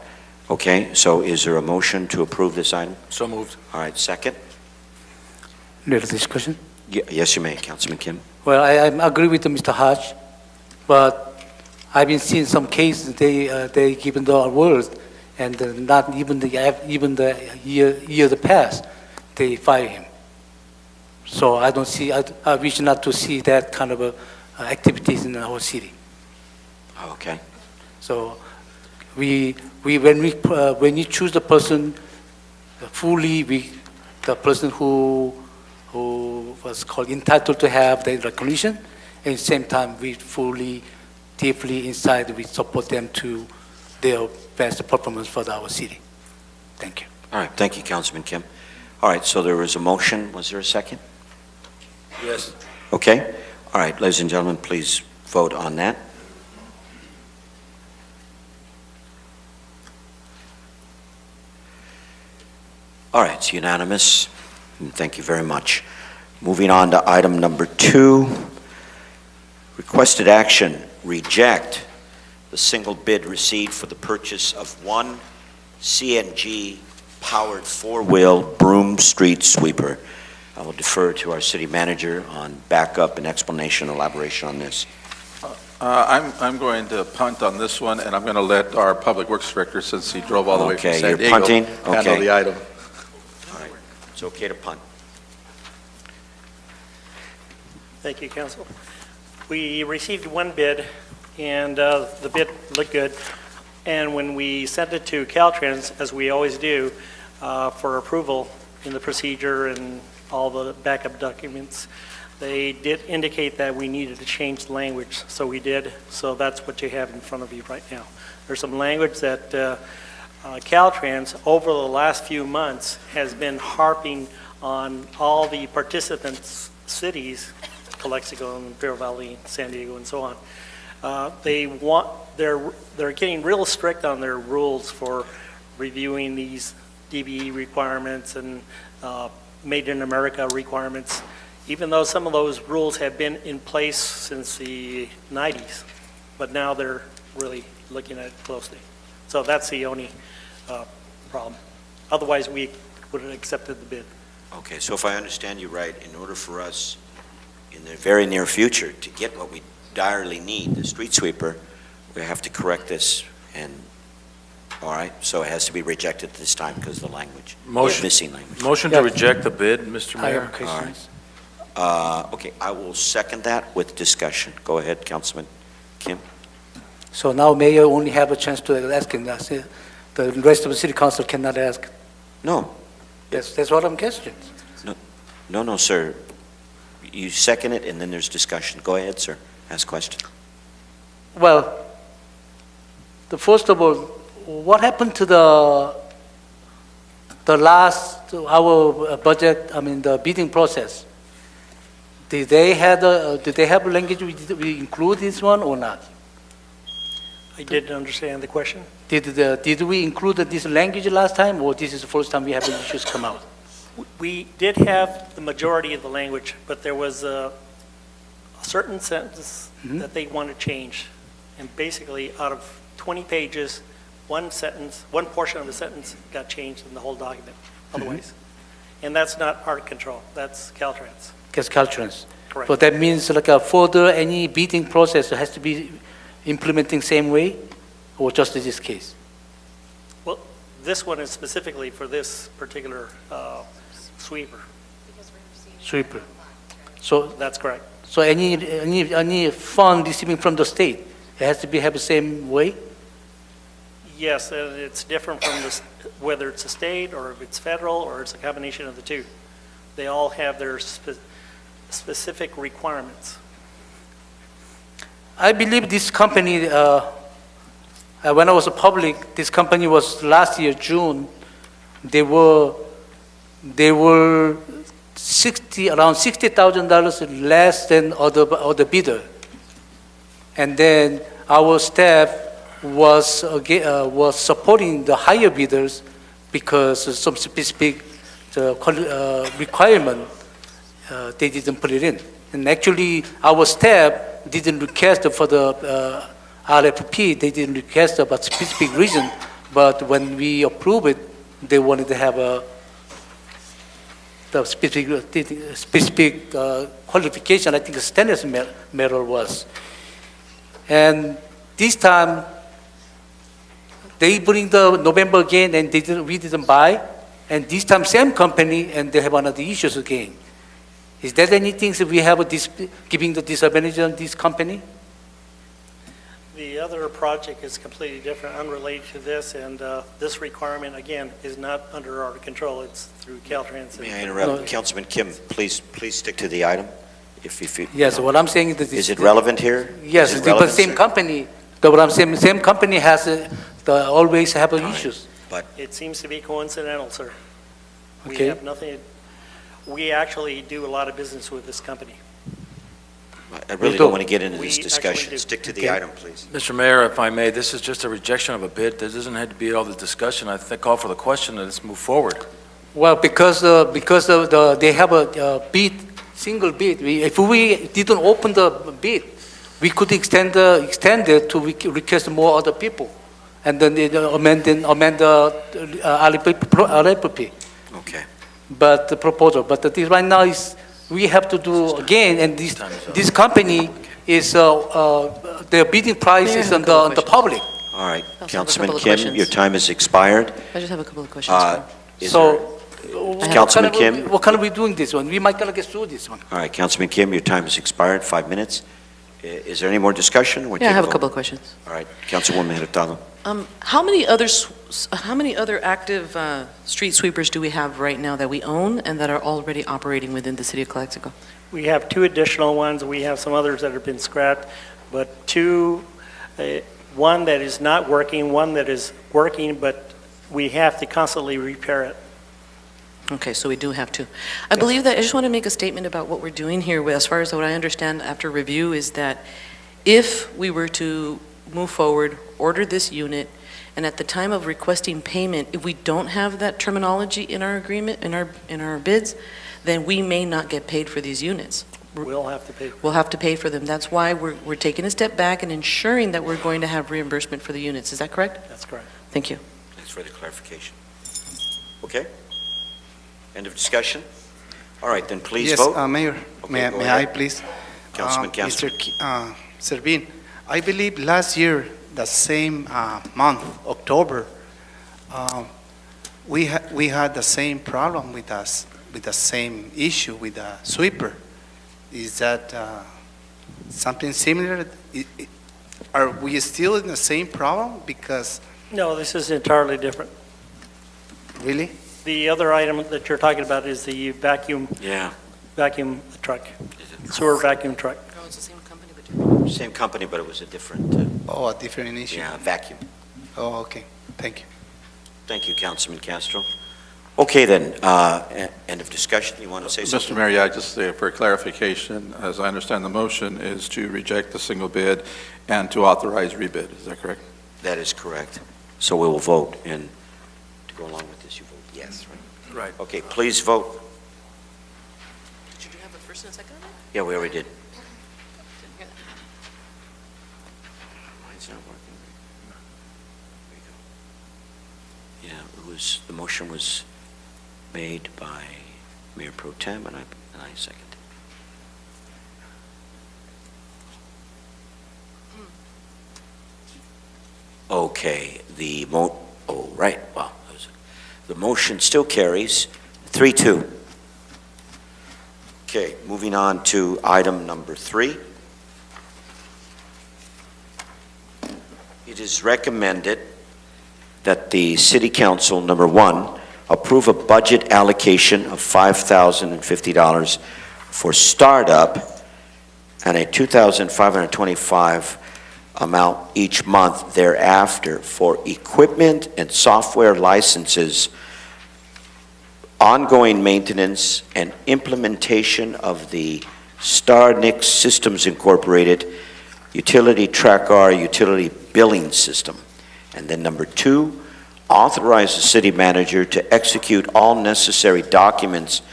A: Okay, so is there a motion to approve this item?
J: So moved.
A: All right, second?
E: Little discussion.
A: Yes, you may, Councilman Kim.
E: Well, I agree with Mr. Hodge, but I've been seeing some cases they given the award, and not even the year the past, they fire him. So I don't see. I wish not to see that kind of activities in our city.
A: Okay.
E: So when you choose the person fully, the person who was called entitled to have the recognition, and at the same time we fully, deeply inside we support them to their best performance for our city. Thank you.
A: All right, thank you, Councilman Kim. All right, so there was a motion. Was there a second?
J: Yes.
A: Okay. All right, ladies and gentlemen, please vote on that. All right, it's unanimous. Thank you very much. Moving on to item number 2, requested action, reject the single bid received for the purchase of one CNG-powered four-wheel broom street sweeper. I will defer to our city manager on backup and explanation, elaboration on this.
I: I'm going to punt on this one, and I'm going to let our Public Works Director, since he drove all the way from
A: Okay,
I: San
A: you're
I: Diego,
A: punting?
I: handle
A: Okay.
I: the item.
A: All right, it's okay to punt.
H: Thank you, Council. We received one bid, and the bid looked good. And when we sent it to Caltrans, as we always do, for approval in the procedure and all the backup documents, they did indicate that we needed to change the language, so we did. So that's what you have in front of you right now. There's some language that Caltrans, over the last few months, has been harping on all the participants' cities, Calexico and Imperial Valley, San Diego, and so on. They're getting real strict on their rules for reviewing these DBE requirements and Made in America requirements, even though some of those rules have been in place since the 90s, but now they're really looking at it closely. So that's the only problem. Otherwise, we would have accepted the bid.
A: Okay, so if I understand you right, in order for us in the very near future to get what we direly need, the street sweeper, we have to correct this, and, all right, so it has to be rejected this time because of the language.
J: Motion.
A: Missing language.
J: Motion to reject the bid, Mr.
E: I
J: Mayor.
E: have questions.
A: Okay, I will second that with discussion. Go ahead, Councilman Kim.
E: So now mayor only have a chance to ask him. That's it. The rest of the city council cannot ask.
A: No,
E: That's what I'm questioning.
A: no, sir. You second it, and then there's discussion. Go ahead, sir. Ask question.
E: Well, first of all, what happened to the last, our budget, the bidding process? Did they have a language, we include this one or not?
H: I didn't understand the question.
E: Did we include this language last time, or this is the first time we have the issues come out?
H: We did have the majority of the language, but there was a certain sentence that they wanted to change. And basically, out of 20 pages, one portion of the sentence got changed in the whole document otherwise. And that's not our control, that's Caltrans.
E: Because Caltrans.
H: Correct.
E: But that means like a further, any bidding process has to be implementing same way, or just in this case?
H: Well, this one is specifically for this particular sweeper.
E: Sweeper. So,
H: That's correct.
E: so any fund receiving from the state, it has to be have the same way?
H: Yes, and it's different from whether it's a state or if it's federal or it's a combination of the two. They all have their specific requirements.
E: I believe this company, when I was public, this company was last year, June, they were around $60,000 less than other bidder. And then our staff was supporting the higher bidders because of some specific requirement they didn't put it in. And actually, our staff didn't request for the RFP, they didn't request about specific reason, but when we approve it, they wanted to have the specific qualification, I think the standards metal was. And this time, they bring the November again, and we didn't buy, and this time same company, and they have another issues again. Is there anything that we have giving the disadvantage on this company?
H: The other project is completely different, unrelated to this, and this requirement, again, is not under our control. It's through Caltrans.
A: May I interrupt?
E: No.
A: Councilman Kim, please stick to the item. If you,
E: Yes, what I'm saying is that
A: is it relevant here?
E: Yes,
A: Is it
E: but
A: relevant,
E: same
A: sir?
E: company. What I'm saying, same company has always have issues.
H: It seems to be coincidental, sir. We
E: Okay.
H: have nothing, we actually do a lot of business with this company.
A: I really
E: do.
A: don't want to get into
H: We
A: this
H: actually
A: discussion.
H: do.
A: Stick to the
E: Okay.
A: item, please.
J: Mr. Mayor, if I may, this is just a rejection of a bid. There doesn't have to be all the discussion. I think call for the question and let's move forward.
E: Well, because they have a bid, single bid. If we didn't open the bid, we could extend it to request more other people, and then amend the RFP.
A: Okay.
E: But the proposal, but this right now is, we have to do again, and this company is, their bidding price
D: Mayor, I
E: is
D: have a
E: on
D: couple
E: the public.
A: All right.
D: have a
A: Councilman
D: couple of
A: Kim,
D: questions.
A: your time has expired.
D: I just have a couple of questions.
A: Is
E: So,
A: there- Councilman
E: what kind of-
A: Kim?
E: What kind of we doing this one? We might gonna get through this one.
A: All right, Councilman Kim, your time has expired, 5 minutes. Is there any more discussion? We'll
D: Yeah, I
A: take
D: have a
A: vote.
D: couple of questions.
A: All right, Councilwoman Hurtado.
D: How many other active street sweepers do we have right now that we own and that are already operating within the city of Calexico?
H: We have 2 additional ones. We have some others that have been scrapped, but 2, one that is not working, one that is working, but we have to constantly repair it.
D: Okay, so we do have to. I believe that, I just want to make a statement about what we're doing here, as far as what I understand after review, is that if we were to move forward, order this unit, and at the time of requesting payment, if we don't have that terminology in our agreement, in our bids, then we may not get paid for these units.
H: We'll have to pay.
D: We'll have to pay for them. That's why we're taking a step back and ensuring that we're going to have reimbursement for the units. Is that correct?
H: That's correct.
D: Thank you.
A: Thanks for the clarification. Okay? End of discussion? All right, then please
C: Yes,
A: vote.
C: Mayor,
A: Okay,
C: may
A: go
C: I
A: ahead.
C: please?
A: Councilman Castro.
C: Mr. Servin, I believe last year, the same month, October, we had the same problem with us, with the same issue with the sweeper. Is that something similar? Are we still in the same problem? Because,
H: No, this is entirely different.
C: really?
H: The other item that you're talking about is the vacuum
A: Yeah,
H: truck, sewer vacuum truck.
D: No, it's the same company, but
A: same company, but it was a different,
C: Oh, a different issue?
A: vacuum.
C: Oh, okay, thank you.
A: Thank you, Councilman Castro. Okay, then, end of discussion. You want to say something?
I: Mr. Mayor, yeah, just for clarification, as I understand the motion is to reject the single bid and to authorize rebid. Is that correct?
A: That is correct. So we will vote, and to go along with this, you vote yes, right?
J: Right.
A: Okay, please vote.
D: Did you have a first and a second on it?
A: Yeah, we already did. Mine's not working. There you go. Yeah, it was, the motion was made by Mayor Pro Tem, and I seconded. Okay, right, well, the motion still carries, 3-2. Okay, moving on to item number 3. It is recommended that the City Council, number 1, approve a budget allocation of $5,050 for startup and a $2,525 amount each month thereafter for equipment and software licenses, ongoing maintenance, and implementation of the StarNix Systems Incorporated Utility TrackR utility billing system. And then number 2, authorize the city manager to execute all necessary documents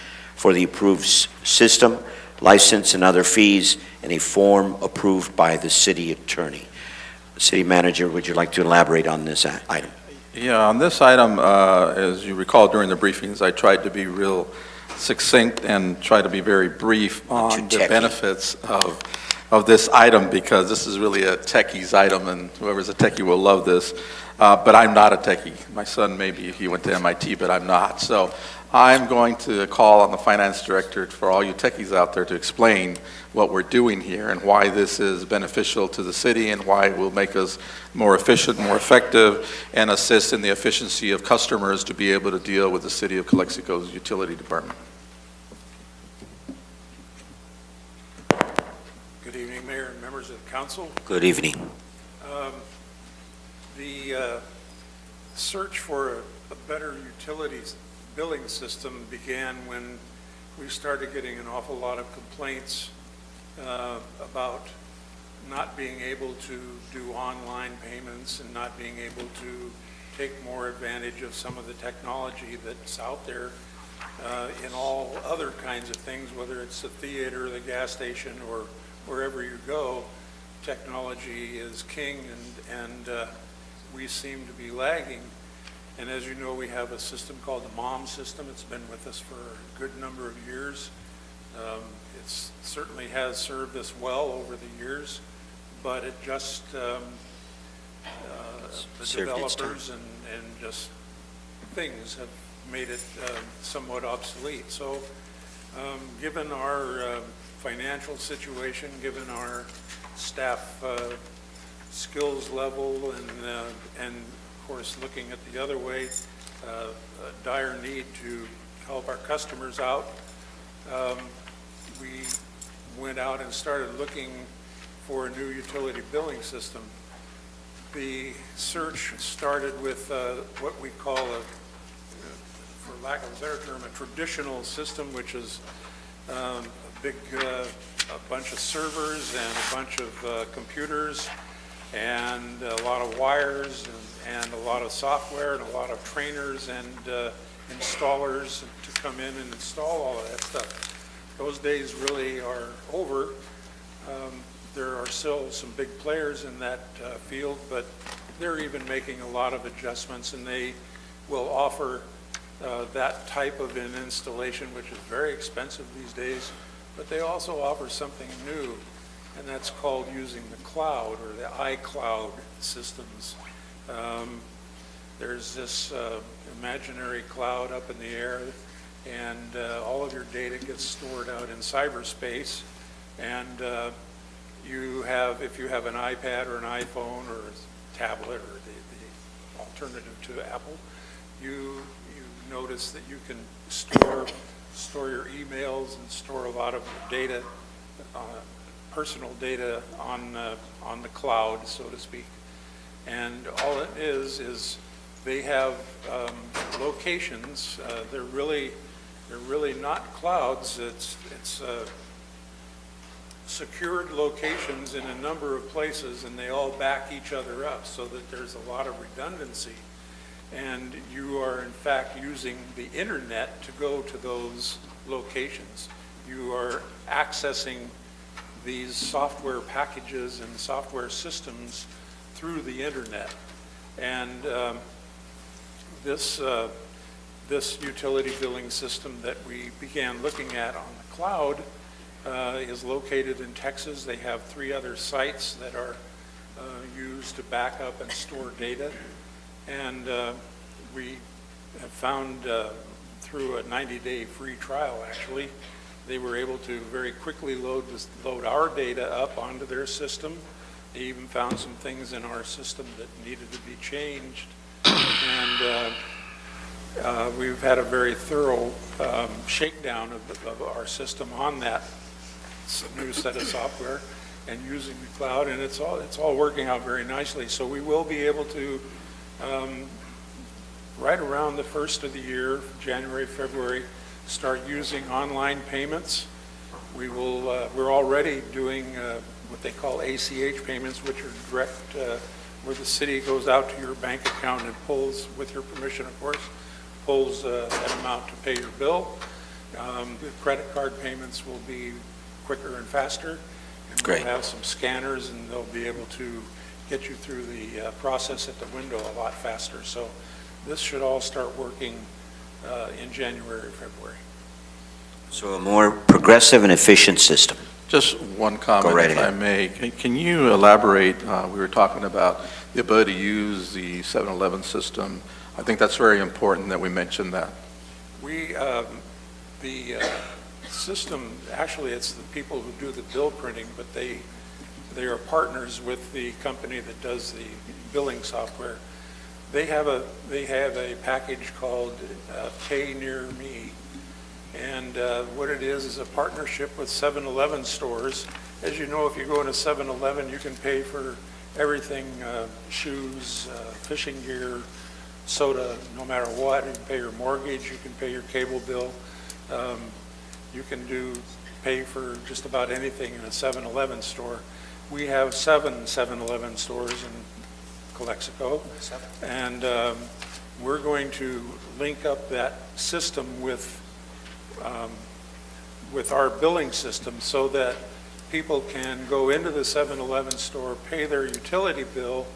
A: for the approved system, license and other fees in a form approved by the city attorney. City Manager, would you like to elaborate on this item?
I: Yeah, on this item, as you recall during the briefings, I tried to be real succinct and try to be very brief on the benefits of this item, because this is really a techie's item, and whoever's a techie will love this. But I'm not a techie. My son, maybe he went to MIT, but I'm not. So I'm going to call on the finance director for all you techies out there to explain what we're doing here and why this is beneficial to the city and why it will make us more efficient, more effective, and assist in the efficiency of customers to be able to deal with the city of Calexico's utility department.
C: Good evening, Mayor and members of the council.
A: Good evening.
C: The search for a better utilities billing system began when we started getting an awful lot of complaints about not being able to do online payments and not being able to take more advantage of some of the technology that's out there in all other kinds of things, whether it's the theater, the gas station, or wherever you go. Technology is king, and we seem to be lagging. And as you know, we have a system called the MOM system. It's been with us for a good number of years. It certainly has served us well over the years, but it just, the developers and just things have made it somewhat obsolete. So given our financial situation, given our staff skills level, and of course looking at the other way, a dire need to help our customers out, we went out and started looking for a new utility billing system. The search started with what we call for lack of a better term, a traditional system, which is a bunch of servers and a bunch of computers and a lot of wires and a lot of software and a lot of trainers and installers to come in and install all of that stuff. Those days really are over. There are still some big players in that field, but they're even making a lot of adjustments, and they will offer that type of an installation, which is very expensive these days, but they also offer something new, and that's called using the cloud or the iCloud systems. There's this imaginary cloud up in the air, and all of your data gets stored out in cyberspace, and if you have an iPad or an iPhone or a tablet or the alternative to Apple, you notice that you can store your emails and store a lot of your data, personal data on the cloud, so to speak. And all it is they have locations. They're really not clouds. It's secured locations in a number of places, and they all back each other up so that there's a lot of redundancy. And you are in fact using the internet to go to those locations. You are accessing these software packages and software systems through the internet. And this utility billing system that we began looking at on the cloud is located in Texas. They have 3 other sites that are used to back up and store data. And we have found through a 90-day free trial, actually, they were able to very quickly load our data up onto their system. They even found some things in our system that needed to be changed. And we've had a very thorough shakedown of our system on that new set of software and using the cloud, and it's all working out very nicely. So we will be able to, right around the first of the year, January, February, start using online payments. We're already doing what they call ACH payments, which are direct, where the city goes out to your bank account and pulls, with your permission of course, pulls an amount to pay your bill. The credit card payments will be quicker and faster. And
A: Great.
C: we'll have some scanners, and they'll be able to get you through the process at the window a lot faster. So this should all start working in January or February.
A: So a more progressive and efficient system.
I: Just one comment,
A: right
I: if I
A: ahead.
I: may. Can you elaborate, we were talking about the ability to use the 7-Eleven system. I think that's very important that we mention that.
C: The system, actually, it's the people who do the bill printing, but they are partners with the company that does the billing software. They have a package called Pay Near Me. And what it is a partnership with 7-Eleven stores. As you know, if you go into 7-Eleven, you can pay for everything, shoes, fishing gear, soda, no matter what. You can pay your mortgage, you can pay your cable bill. You can pay for just about anything in a 7-Eleven store. We have 7 7-Eleven stores in Calexico. And we're going to link up that system with our billing system so that people can go into the 7-Eleven store, pay their utility bill,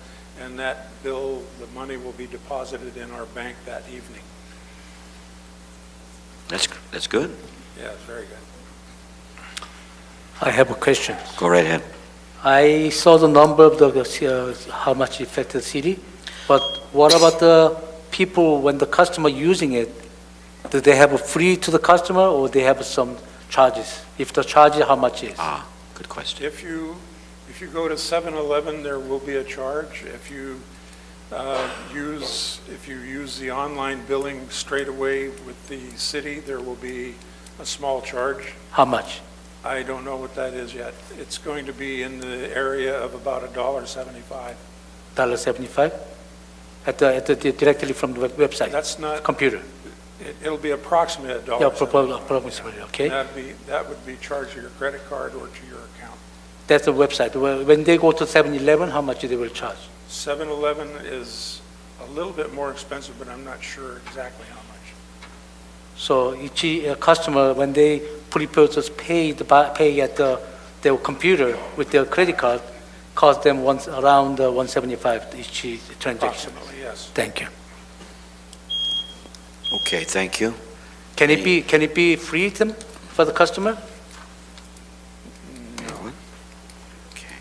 C: and that bill, the money will be deposited in our bank that evening.
A: That's good.
C: Yeah, it's very good.
E: I have a question.
A: Go right ahead.
E: I saw the number of how much it affected the city, but what about the people when the customer using it? Do they have a free to the customer or they have some charges? If the charge, how much is?
A: Good question.
C: If you go to 7-Eleven, there will be a charge. If you use the online billing straight away with the city, there will be a small charge.
E: How much?
C: I don't know what that is yet. It's going to be in the area of about $1.75.
E: $1.75? Directly from the website?
C: That's not,
E: Computer?
C: it'll be approximately $1.75.
E: Yeah, approximately, okay.
C: That would be charged to your credit card or to your account.
E: That's the website. When they go to 7-Eleven, how much they will charge?
C: 7-Eleven is a little bit more expensive, but I'm not sure exactly how much.
E: So each customer, when they pre-purchase, pay at their computer with their credit card, cost them around $1.75 each transaction.
C: Approximately, yes.
E: Thank you.
A: Okay, thank you.
E: Can it be free to them for the customer?
A: No. Okay.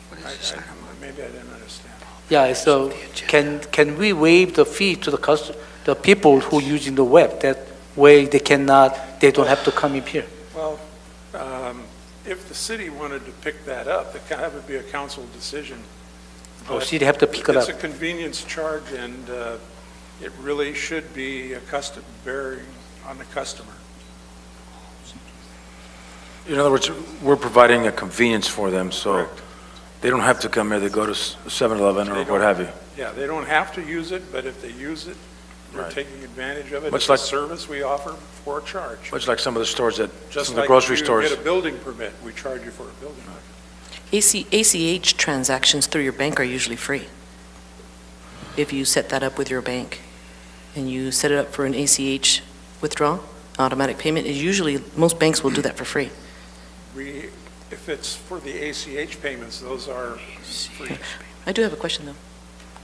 A: What is this?
C: Maybe I didn't understand.
E: Yeah, so can we waive the fee to the people who using the web? That way they don't have to come in here.
C: Well, if the city wanted to pick that up, that would be a council decision.
E: Or
C: But
E: city have to pick it up?
C: It's a convenience charge, and it really should be bearing on the customer.
J: In other words, we're providing a convenience for them, so
C: Correct.
J: they don't have to come here, they go to 7-Eleven or
C: They
J: what
C: don't-
J: have you.
C: Yeah, they don't have to use it, but if they use it, they're
J: Right.
C: taking advantage of it.
J: Much
C: It's a
J: like-
C: service we offer for a charge.
J: Much like some of the stores some
C: Just
J: of the
C: like
J: grocery
C: if you
J: stores.
C: get a building permit, we charge you for a building permit.
D: ACH transactions through your bank are usually free. If you set that up with your bank and you set it up for an ACH withdrawal, automatic payment, most banks will do that for free.
C: If it's for the ACH payments, those are free.
D: I do have a question, though.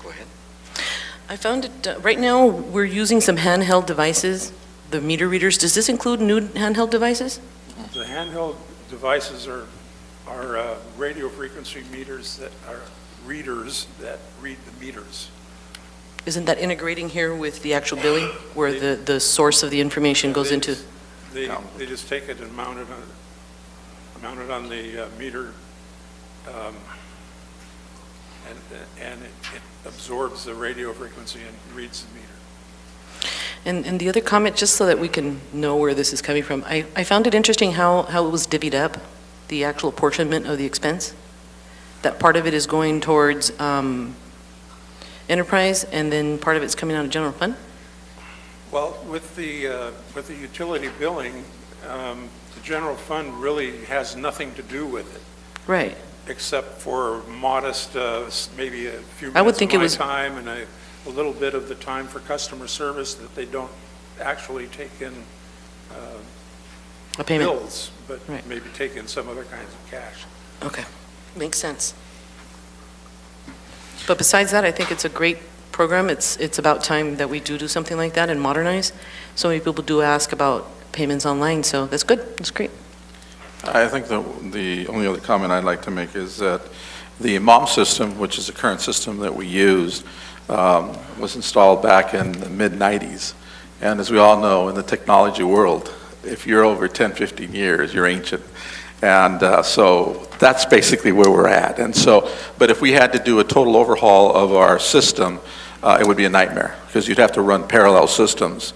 A: Go ahead.
D: I found it, right now, we're using some handheld devices, the meter readers. Does this include new handheld devices?
C: The handheld devices are radio frequency meters that are readers that read the meters.
D: Isn't that integrating here with the actual billing, where the source of the information goes into?
C: They just take it and mount it on the meter, and it absorbs the radio frequency and reads the meter.
D: And the other comment, just so that we can know where this is coming from, I found it interesting how it was divvied up, the actual apportionment of the expense. That part of it is going towards enterprise, and then part of it's coming out of general fund?
C: Well, with the utility billing, the general fund really has nothing to do with it,
D: Right.
C: except for modest, maybe a few
D: I would
C: minutes
D: think
C: of
D: it
C: my
D: was-
C: time and a little bit of the time for customer service that they don't actually take in
D: A payment.
C: bills, but
D: Right.
C: maybe take in some other kinds of cash.
D: Okay, makes sense. But besides that, I think it's a great program. It's about time that we do something like that and modernize. So many people do ask about payments online, so that's good, that's great.
I: I think the only other comment I'd like to make is that the MOM system, which is the current system that we use, was installed back in the mid-'90s. And as we all know, in the technology world, if you're over 10, 15 years, you're ancient. And so that's basically where we're at. And so, but if we had to do a total overhaul of our system, it would be a nightmare, because you'd have to run parallel systems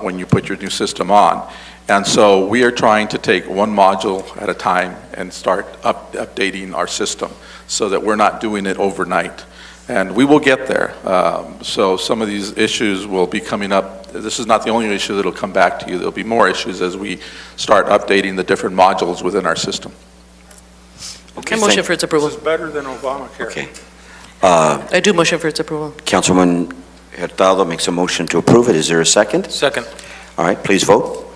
I: when you put your new system on. And so we are trying to take one module at a time and start updating our system so that we're not doing it overnight. And we will get there. So some of these issues will be coming up. This is not the only issue that will come back to you. There'll be more issues as we start updating the different modules within our system.
A: Okay,
D: I motion for its approval.
C: This is better than Obamacare.
A: Okay.
D: I do motion for its approval.
A: Councilman Hurtado makes a motion to approve it. Is there a second?
J: Second.
A: All right, please vote.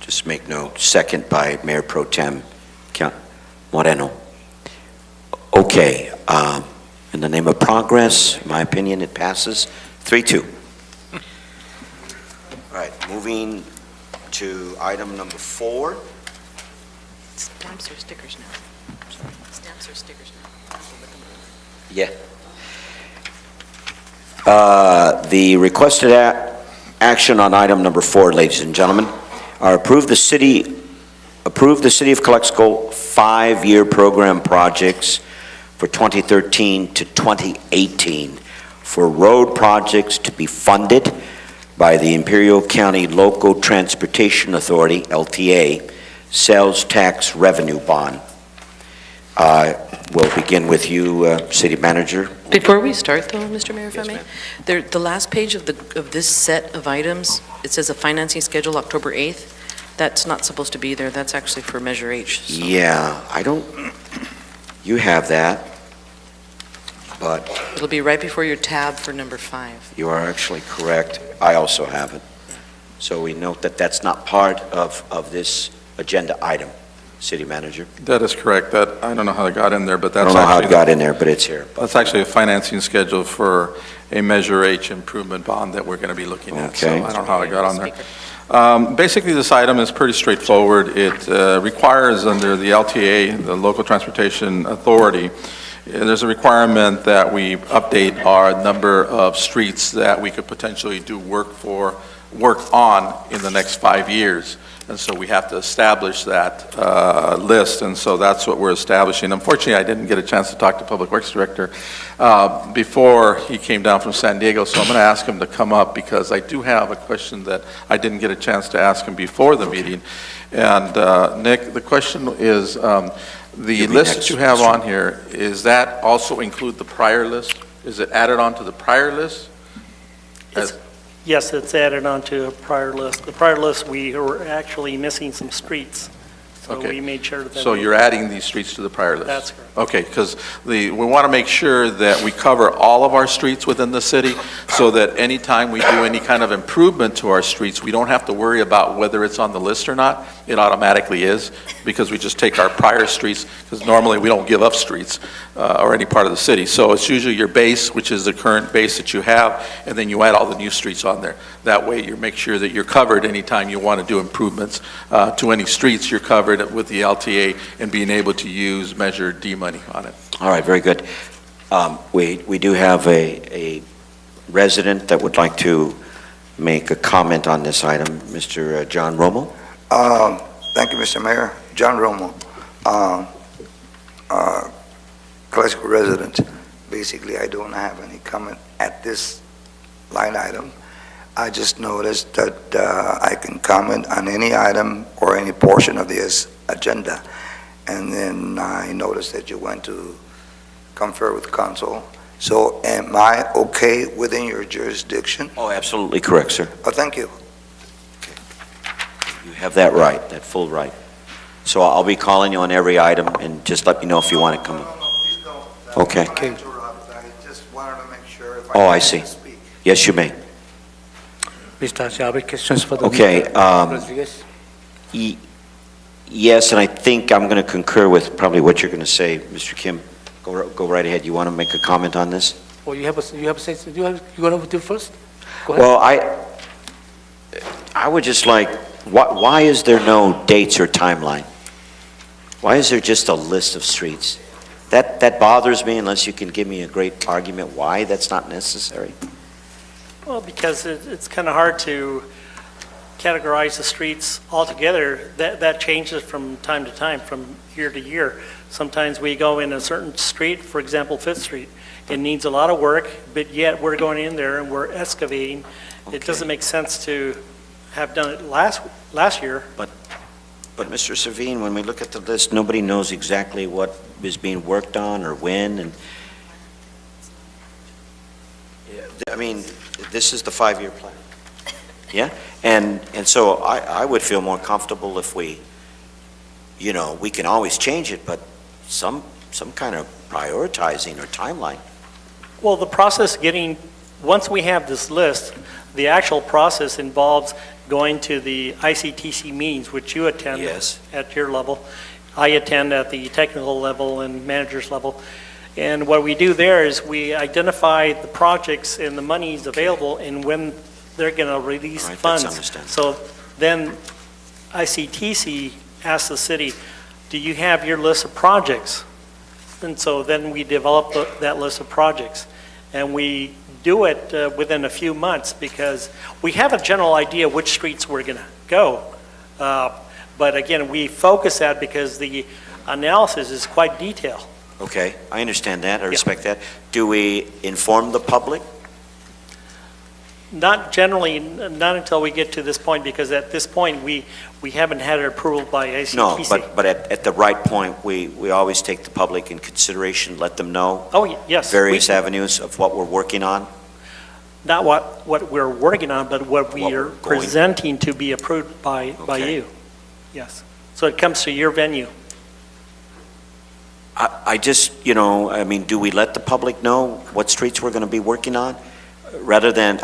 A: Just make note, second by Mayor Pro Tem Moreno. Okay, in the name of progress, in my opinion, it passes 3-2. All right, moving to item number 4.
D: Stamps or stickers now? Stamps or stickers now?
A: Yeah. The requested action on item number 4, ladies and gentlemen, are approve the city of Calexico 5-year program projects for 2013 to 2018 for road projects to be funded by the Imperial County Local Transportation Authority, LTA, sales tax revenue bond. We'll begin with you, City Manager.
D: Before we start, though, Mr. Mayor, if I may, the last page of this set of items, it says a financing schedule October 8th. That's not supposed to be there. That's actually for Measure H. So.
A: Yeah, you have that, but
D: It'll be right before your tab for number 5.
A: you are actually correct. I also have it. So we note that that's not part of this agenda item, City Manager.
I: That is correct. That, I don't know how it got in there, but
A: I
I: that's
A: don't know how it
I: actually,
A: got in there, but it's here.
I: that's actually a financing schedule for a Measure H improvement bond that we're going to be looking at. So
A: Okay.
I: I don't know how it got on there. Basically, this item is pretty straightforward. It requires under the LTA, the Local Transportation Authority, there's a requirement that we update our number of streets that we could potentially do work on in the next 5 years. And so we have to establish that list, and so that's what we're establishing. Unfortunately, I didn't get a chance to talk to Public Works Director before he came down from San Diego, so I'm going to ask him to come up because I do have a question that I didn't get a chance to ask him before the meeting. And Nick, the question is, the list that you have on here, is that also include the prior list? Is it added on to the prior list?
H: Yes, it's added onto a prior list. The prior list, we were actually missing some streets, so
I: Okay.
H: we made sure that.
I: So you're adding these streets to the prior list?
H: That's correct.
I: Okay, because we want to make sure that we cover all of our streets within the city, so that anytime we do any kind of improvement to our streets, we don't have to worry about whether it's on the list or not. It automatically is, because we just take our prior streets, because normally we don't give up streets or any part of the city. So it's usually your base, which is the current base that you have, and then you add all the new streets on there. That way you make sure that you're covered anytime you want to do improvements to any streets. You're covered with the LTA and being able to use Measure D money on it.
A: All right, very good. We do have a resident that would like to make a comment on this item, Mr. John Romo.
K: Thank you, Mr. Mayor. John Romo, Calexico resident. Basically, I don't have any comment at this line item. I just noticed that I can comment on any item or any portion of this agenda. And then I noticed that you went to confer with council. So am I okay within your jurisdiction?
A: Oh, absolutely correct, sir.
K: Oh, thank you.
A: You have that right, that full right. So I'll be calling you on every item, and just let me know if you want to come up.
K: No, please don't.
A: Okay.
K: I interrupt. I just wanted to make sure if
A: Oh, I
K: I
A: see.
K: can speak.
A: Yes, you may.
E: Mr. Shabbat, questions for the.
A: Okay,
E: Rodriguez?
A: Yes, and I think I'm going to concur with probably what you're going to say, Mr. Kim. Go right ahead. You want to make a comment on this?
E: Well, you want to do first? Go ahead.
A: Well, I would just like, why is there no dates or timeline? Why is there just a list of streets? That bothers me unless you can give me a great argument why that's not necessary.
H: Well, because it's kind of hard to categorize the streets altogether. That changes from time to time, from year to year. Sometimes we go in a certain street, for example, Fifth Street. It needs a lot of work, but yet we're going in there and we're excavating.
A: Okay.
H: It doesn't make sense to have done it last year.
A: But Mr. Savine, when we look at the list, nobody knows exactly what is being worked on or when, and I mean, this is the 5-year plan. Yeah? And so I would feel more comfortable if we can always change it, but some kind of prioritizing or timeline.
H: Well, the process once we have this list, the actual process involves going to the ICTC meetings, which you attend
A: Yes.
H: at your level. I attend at the technical level and manager's level. And what we do there is we identify the projects and the monies available and when they're going to release
A: Right, that's
H: funds.
A: understandable.
H: So then ICTC asks the city, do you have your list of projects? And so then we develop that list of projects. And we do it within a few months because we have a general idea which streets we're going to go. But again, we focus that because the analysis is quite detailed.
A: Okay, I understand that, I respect that. Do we inform the public?
H: Not generally, not until we get to this point, because at this point, we haven't had it approved by ICTC.
A: No, but at the right point, we always take the public in consideration, let them know
H: Oh, yes.
A: various avenues of what we're working on.
H: Not what we're working on, but what we
A: What
H: are
A: we're going-
H: presenting to be approved by
A: Okay.
H: you. Yes. So it comes to your venue.
A: I just, I mean, do we let the public know what streets we're going to be working on? Rather than,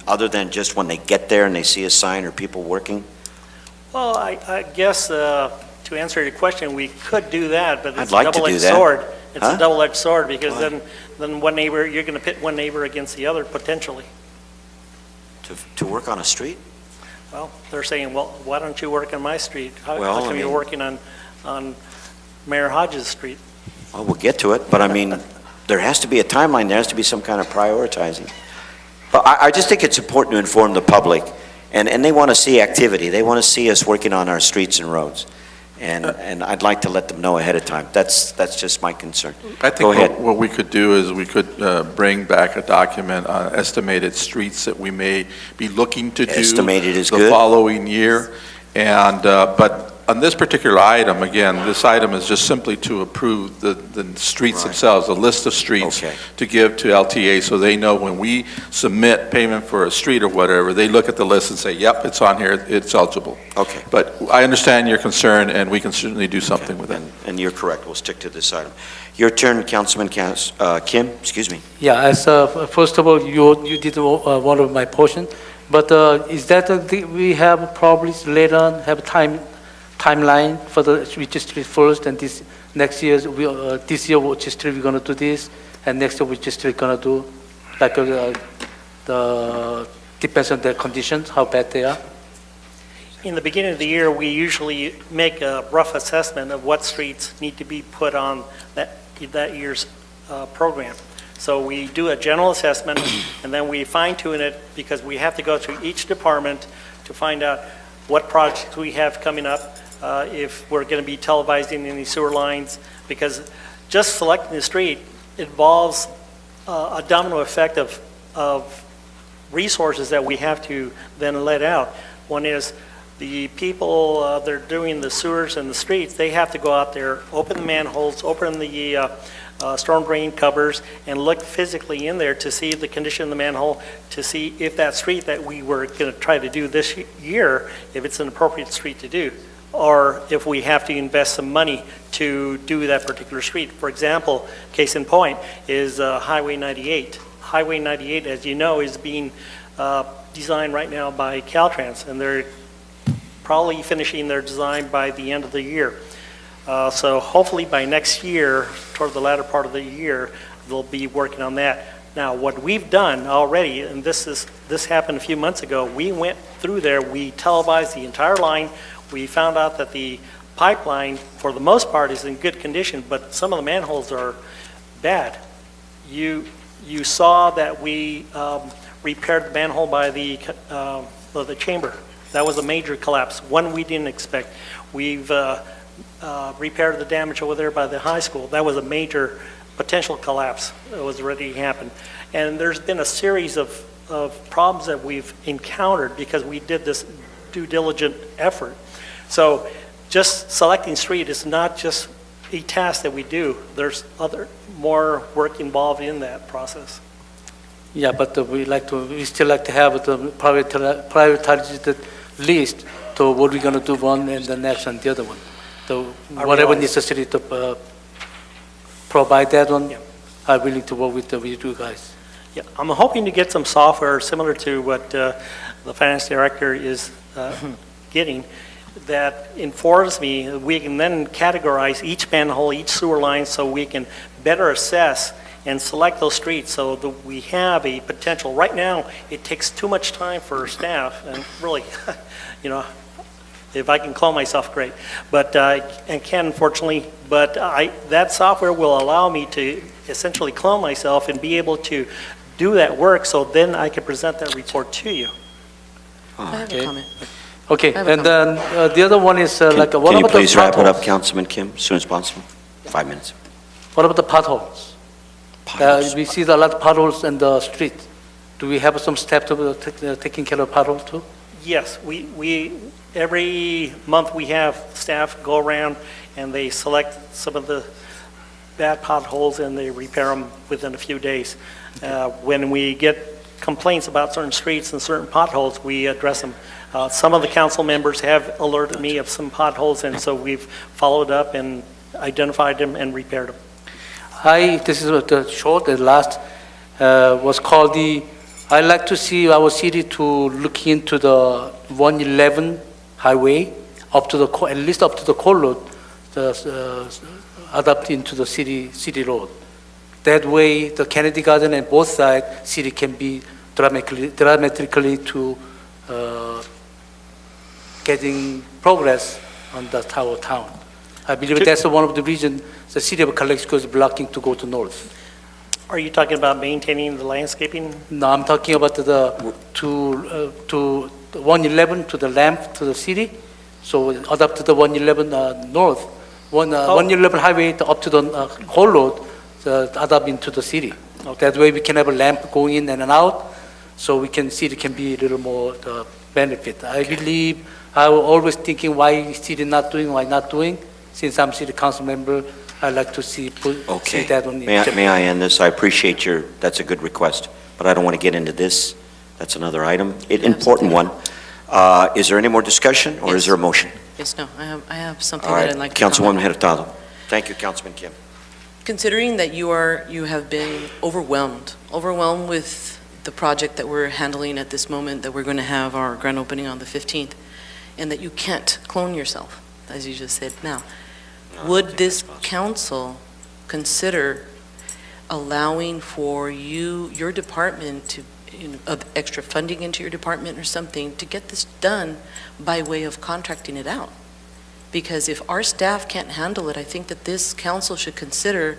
A: other than just when they get there and they see a sign or people working?
H: Well, I guess to answer your question, we could do that, but
A: I'd
H: it's
A: like
H: a
A: to do
H: double-edged
A: that.
H: sword. It's
A: Huh?
H: a double-edged sword because
A: Why?
H: then one neighbor, you're going to pit one neighbor against the other potentially.
A: To work on a street?
H: Well, they're saying, well, why don't you work on my street? How
A: Well,
H: come you're working on Mayor Hodges' street?
A: Well, we'll get to it, but there has to be a timeline, there has to be some kind of prioritizing. But I just think it's important to inform the public, and they want to see activity, they want to see us working on our streets and roads. And I'd like to let them know ahead of time. That's just my concern.
I: I
A: Go
I: think
A: ahead.
I: what we could do is we could bring back a document on estimated streets that we may be looking to do.
A: Estimated is
I: the
A: good.
I: following year. And, but on this particular item, again, this item is just simply to approve the streets
A: Right.
I: themselves, a list of streets
A: Okay.
I: to give to LTA so they know when we submit payment for a street or whatever, they look at the list and say, yep, it's on here, it's eligible.
A: Okay.
I: But I understand your concern and we can certainly do something with it.
A: And you're correct, we'll stick to this item. Your turn, Councilman Kim, excuse me.
E: Yeah, as, first of all, you did one of my portion, but is that we have probably later on have timeline for the which street first, and this next year this year which street we're gonna do this, and next year which street gonna do, like the depends on the conditions how bad they are.
H: In the beginning of the year, we usually make a rough assessment of what streets need to be put on that year's program. So we do a general assessment, and then we fine tune it because we have to go through each department to find out what projects we have coming up, if we're going to be televising any sewer lines, because just selecting the street involves a domino effect of resources that we have to then let out. One is the people that are doing the sewers and the streets, they have to go out there, open the manholes, open the storm drain covers, and look physically in there to see the condition of the manhole, to see if that street that we were going to try to do this year, if it's an appropriate street to do. or if we have to invest some money to do that particular street. For example, case in point is Highway 98. Highway 98, as you know, is being designed right now by Caltrans, and they're probably finishing their design by the end of the year. So hopefully by next year, toward the latter part of the year, they'll be working on that. Now, what we've done already, and this happened a few months ago, we went through there, we televised the entire line. We found out that the pipeline, for the most part, is in good condition, but some of the manholes are bad. You saw that we repaired the manhole by the chamber. That was a major collapse, one we didn't expect. We've repaired the damage over there by the high school. That was a major potential collapse that was ready to happen. And there's been a series of problems that we've encountered because we did this due diligent effort. So just selecting street is not just a task that we do. There's more work involved in that process.
E: Yeah, but we still like to have the prioritized list to what we're going to do one and the next and the other one. So whatever necessary to provide that one,
H: Yeah.
E: I'm willing to work with you guys.
H: Yeah, I'm hoping to get some software similar to what the finance director is getting that informs me. We can then categorize each manhole, each sewer line, so we can better assess and select those streets so that we have a potential. Right now, it takes too much time for staff, and really, you know, if I can clone myself, great. But I can't, unfortunately. But that software will allow me to essentially clone myself and be able to do that work, so then I can present that report to you.
D: I have a
E: Okay.
D: comment.
E: Okay,
D: I have a
E: and then the other one is
A: Can
E: what
A: you
E: about the
A: please wrap it up,
E: potholes?
A: Councilman Kim, as soon as possible? 5 minutes.
E: What about the potholes?
A: Potholes.
E: We see a lot of potholes in the street. Do we have some step to taking care of potholes too?
H: Yes, we every month we have staff go around and they select some of the bad potholes and they repair them within a few days. When we get complaints about certain streets and certain potholes, we address them. Some of the council members have alerted me of some potholes, and so we've followed up and identified them and repaired them.
E: This is the short and last, was called I like to see our city to look into the 111 highway up to at least up to the core road, adapt into the city road. That way, the Kennedy Garden and both sides, city can be dramatically to getting progress on the town. I believe that's one of the reasons the city of CoCLXC is blocking to go to north.
H: Are you talking about maintaining the landscaping?
E: No, I'm talking about to 111 to the lamp to the city. So adapt to the 111 north, 111 highway up to the whole road, adapt into the city.
H: Okay.
E: That way we can have a lamp going in and out, so we can see it can be a little more benefit. I believe I was always thinking why city not doing, why not doing. Since I'm city council member, I like to see
A: Okay.
E: that on.
A: May I end this? I appreciate that's a good request, but I don't want to get into this. That's another item, an important one. Is there any more discussion, or is there a motion?
D: Yes, no, I have something
A: All
D: that
A: right,
D: I'd like to comment.
A: Councilwoman Hurtado. Thank you, Councilman Kim.
D: Considering that you have been overwhelmed with the project that we're handling at this moment, that we're going to have our grand opening on the 15th, and that you can't clone yourself, as you just said now, would this council consider allowing for your department to, of extra funding into your department or something, to get this done by way of contracting it out? Because if our staff can't handle it, I think that this council should consider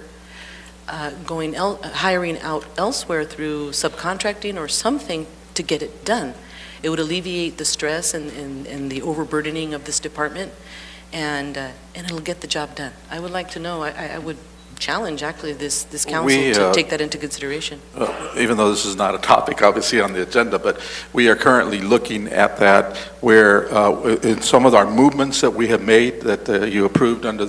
D: hiring out elsewhere through subcontracting or something to get it done. It would alleviate the stress and the overburdening of this department, and it'll get the job done. I would like to know, I would challenge actually this council to take that into consideration.
I: Even though this is not a topic obviously on the agenda, but we are currently looking at that where in some of our movements that we have made that you approved under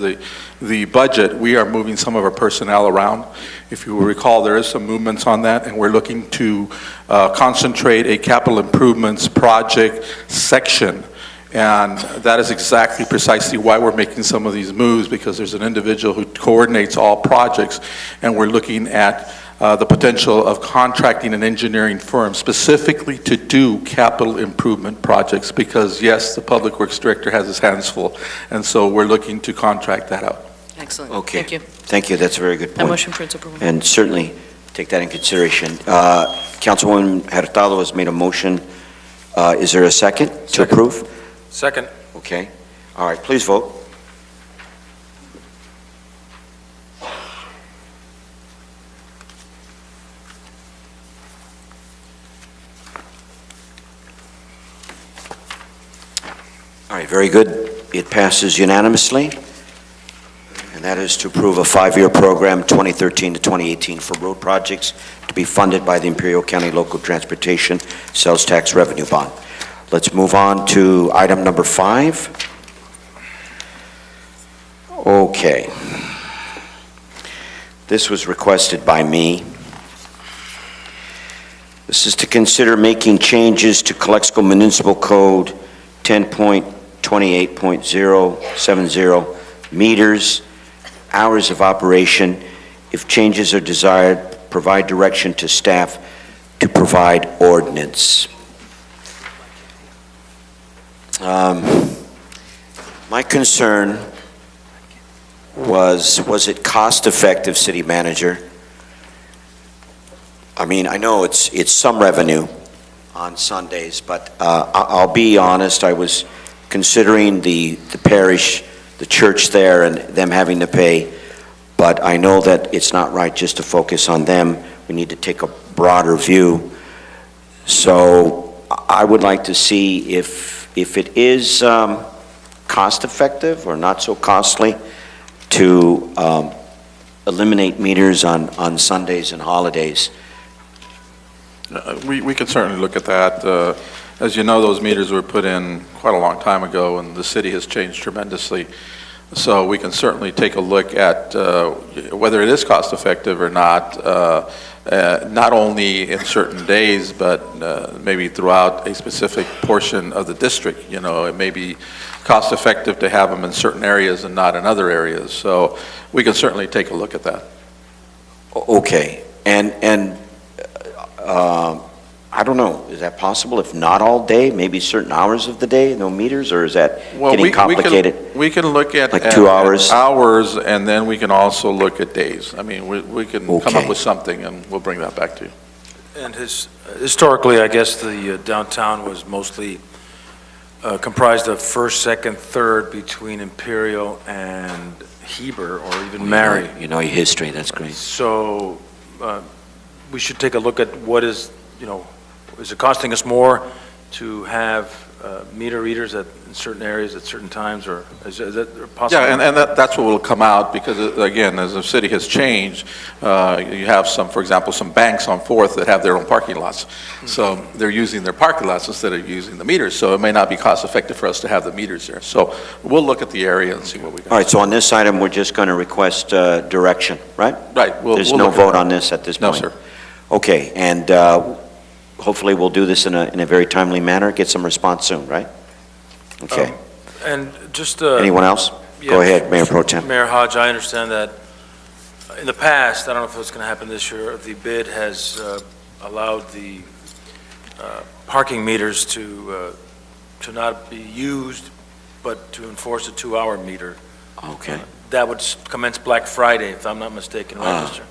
I: the budget, we are moving some of our personnel around. If you will recall, there is some movements on that, and we're looking to concentrate a capital improvements project section And that is exactly precisely why we're making some of these moves, because there's an individual who coordinates all projects, and we're looking at the potential of contracting an engineering firm specifically to do capital improvement projects, because yes, the Public Works Director has his hands full, and so we're looking to contract that out.
D: Excellent.
A: Okay.
D: Thank you.
A: Thank you, that's a very good
D: A
A: point.
D: motion for its approval.
A: And certainly take that in consideration. Councilwoman Hurtado has made a motion. Is there a second to
J: Second.
A: approve?
J: Second.
A: Okay. All right, please vote. All right, very good. It passes unanimously. And that is to approve a 5-year program, 2013 to 2018, for road projects to be funded by the Imperial County Local Transportation Sales Tax Revenue Bond. Let's move on to item number 5. Okay. This was requested by me. This is to consider making changes to CoCLXC Municipal Code 10.28.070 meters, hours of operation. If changes are desired, provide direction to staff to provide ordinance. My concern was it cost-effective, City Manager? I mean, I know it's some revenue on Sundays, but I'll be honest, I was considering the parish, the church there, and them having to pay, but I know that it's not right just to focus on them. We need to take a broader view. So I would like to see if it is cost-effective or not so costly to eliminate meters on Sundays and holidays.
I: We can certainly look at that. As you know, those meters were put in quite a long time ago, and the city has changed tremendously. So we can certainly take a look at whether it is cost-effective or not only in certain days, but maybe throughout a specific portion of the district. You know, it may be cost-effective to have them in certain areas and not in other areas. So we can certainly take a look at that.
A: Okay, and I don't know, is that possible? If not all day, maybe certain hours of the day, no meters, or is that getting complicated?
I: We can look at
A: Like 2 hours?
I: Hours, and then we can also look at days. I mean, we can come
A: Okay.
I: up with something, and we'll bring that back to you.
J: And historically, I guess the downtown was mostly comprised of first, second, third between Imperial and Heber, or even Mary.
A: You know your history, that's great.
J: So we should take a look at what is, is it costing us more to have meter readers in certain areas at certain times, or is that possible?
I: Yeah, and that's what will come out, because again, as the city has changed, you have some, for example, some banks on 4th that have their own parking lots. So they're using their parking lots instead of using the meters, so it may not be cost effective for us to have the meters there. So we'll look at the area and see what we got.
A: All right, so on this item, we're just going to request direction, right?
I: Right.
A: There's
I: we'll
A: no
I: look at
A: vote
I: that.
A: on this at this
I: No,
A: point?
I: sir.
A: Okay, and hopefully we'll do this in a very timely manner, get some response soon, right? Okay.
J: And just...
A: Anyone else? Go ahead, Mayor Pro Tem.
J: Mayor Hodge, I understand that in the past, I don't know if it's going to happen this year, the bid has allowed the parking meters to not be used, but to enforce a 2-hour meter.
A: Okay.
J: That would commence Black Friday, if I'm not mistaken, right,
A: Ah.
J: Mr.?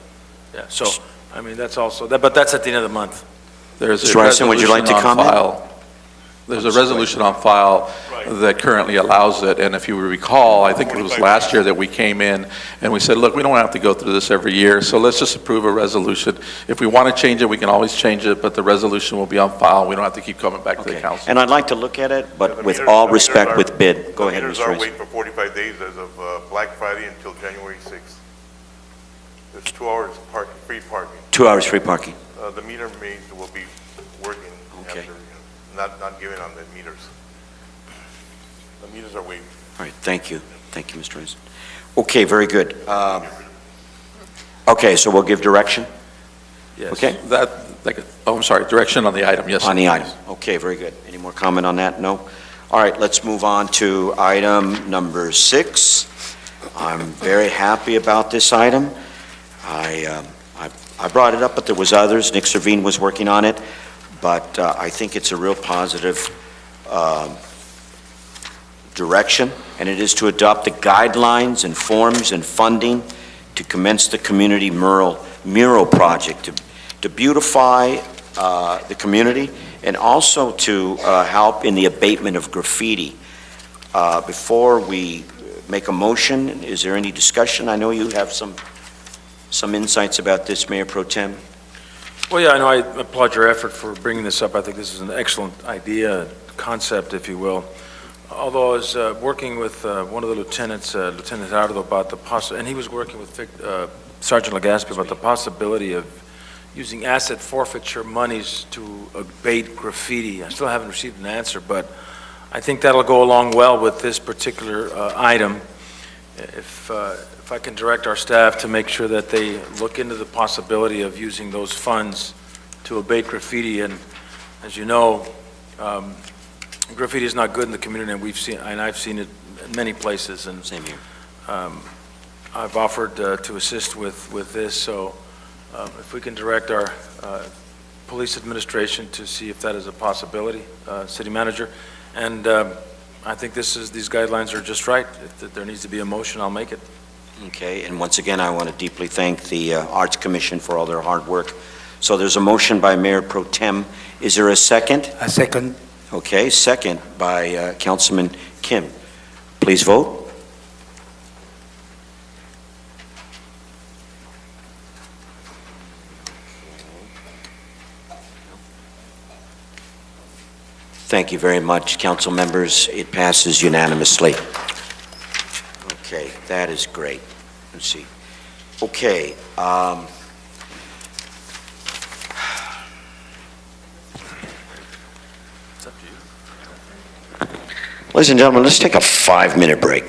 J: Yeah, so, I mean, that's also, but that's at the end of the month.
I: There's a
A: Mr. Ryerson, would you like to
I: resolution on
A: comment?
I: file. There's a resolution on file that currently allows it, and if you recall, I think it was last year that we came in and we said, look, we don't have to go through this every year, so let's just approve a resolution. If we want to change it, we can always change it, but the resolution will be on file. We don't have to keep coming back to the
A: Okay.
I: council.
A: And I'd like to look at it, but
C: The
A: with
C: meters-
A: all
C: the meters
A: respect
C: are-
A: with bid. Go ahead,
C: meters
A: Mr.
C: are
A: Ryerson.
C: waiting for 45 days as of Black Friday until January 6th. There's 2 hours free parking.
A: 2 hours free parking.
C: The meter maids will be working
A: Okay.
C: after, not giving on the meters. The meters are waiting.
A: All right, thank you. Thank you, Mr. Ryerson. Okay, very good. Okay, so we'll give direction
J: Yes.
A: Okay.
I: I'm sorry, direction on the item, yes.
A: on the item. Okay, very good. Any more comment on that? No? All right, let's move on to item number 6. I'm very happy about this item. I brought it up, but there was others. Nick Servine was working on it, but I think it's a real positive direction, and it is to adopt the guidelines and forms and funding to commence the community mural project to beautify the community and also to help in the abatement of graffiti. Before we make a motion, is there any discussion? I know you have some insights about this, Mayor Pro Tem.
J: Well, yeah, I know. I applaud your effort for bringing this up. I think this is an excellent idea, concept, if you will. Although I was working with one of the lieutenants, Lieutenant Ardo, about the and he was working with Sergeant Legaspi about the possibility of using asset forfeiture monies to abate graffiti. I still haven't received an answer, but I think that'll go along well with this particular item. If I can direct our staff to make sure that they look into the possibility of using those funds to abate graffiti, and as you know, graffiti is not good in the community, and I've seen it in many places. And
A: same here.
J: I've offered to assist with this, so if we can direct our police administration to see if that is a possibility, City Manager, and I think these guidelines are just right. If there needs to be a motion, I'll make it.
A: Okay, and once again, I want to deeply thank the Arts Commission for all their hard work. So there's a motion by Mayor Pro Tem. Is there a second?
E: A second.
A: Okay, second by Councilman Kim. Please vote. Thank you very much, council members. It passes unanimously. Okay, that is great. Let's see. Okay. Ladies and gentlemen, let's take a 5-minute break.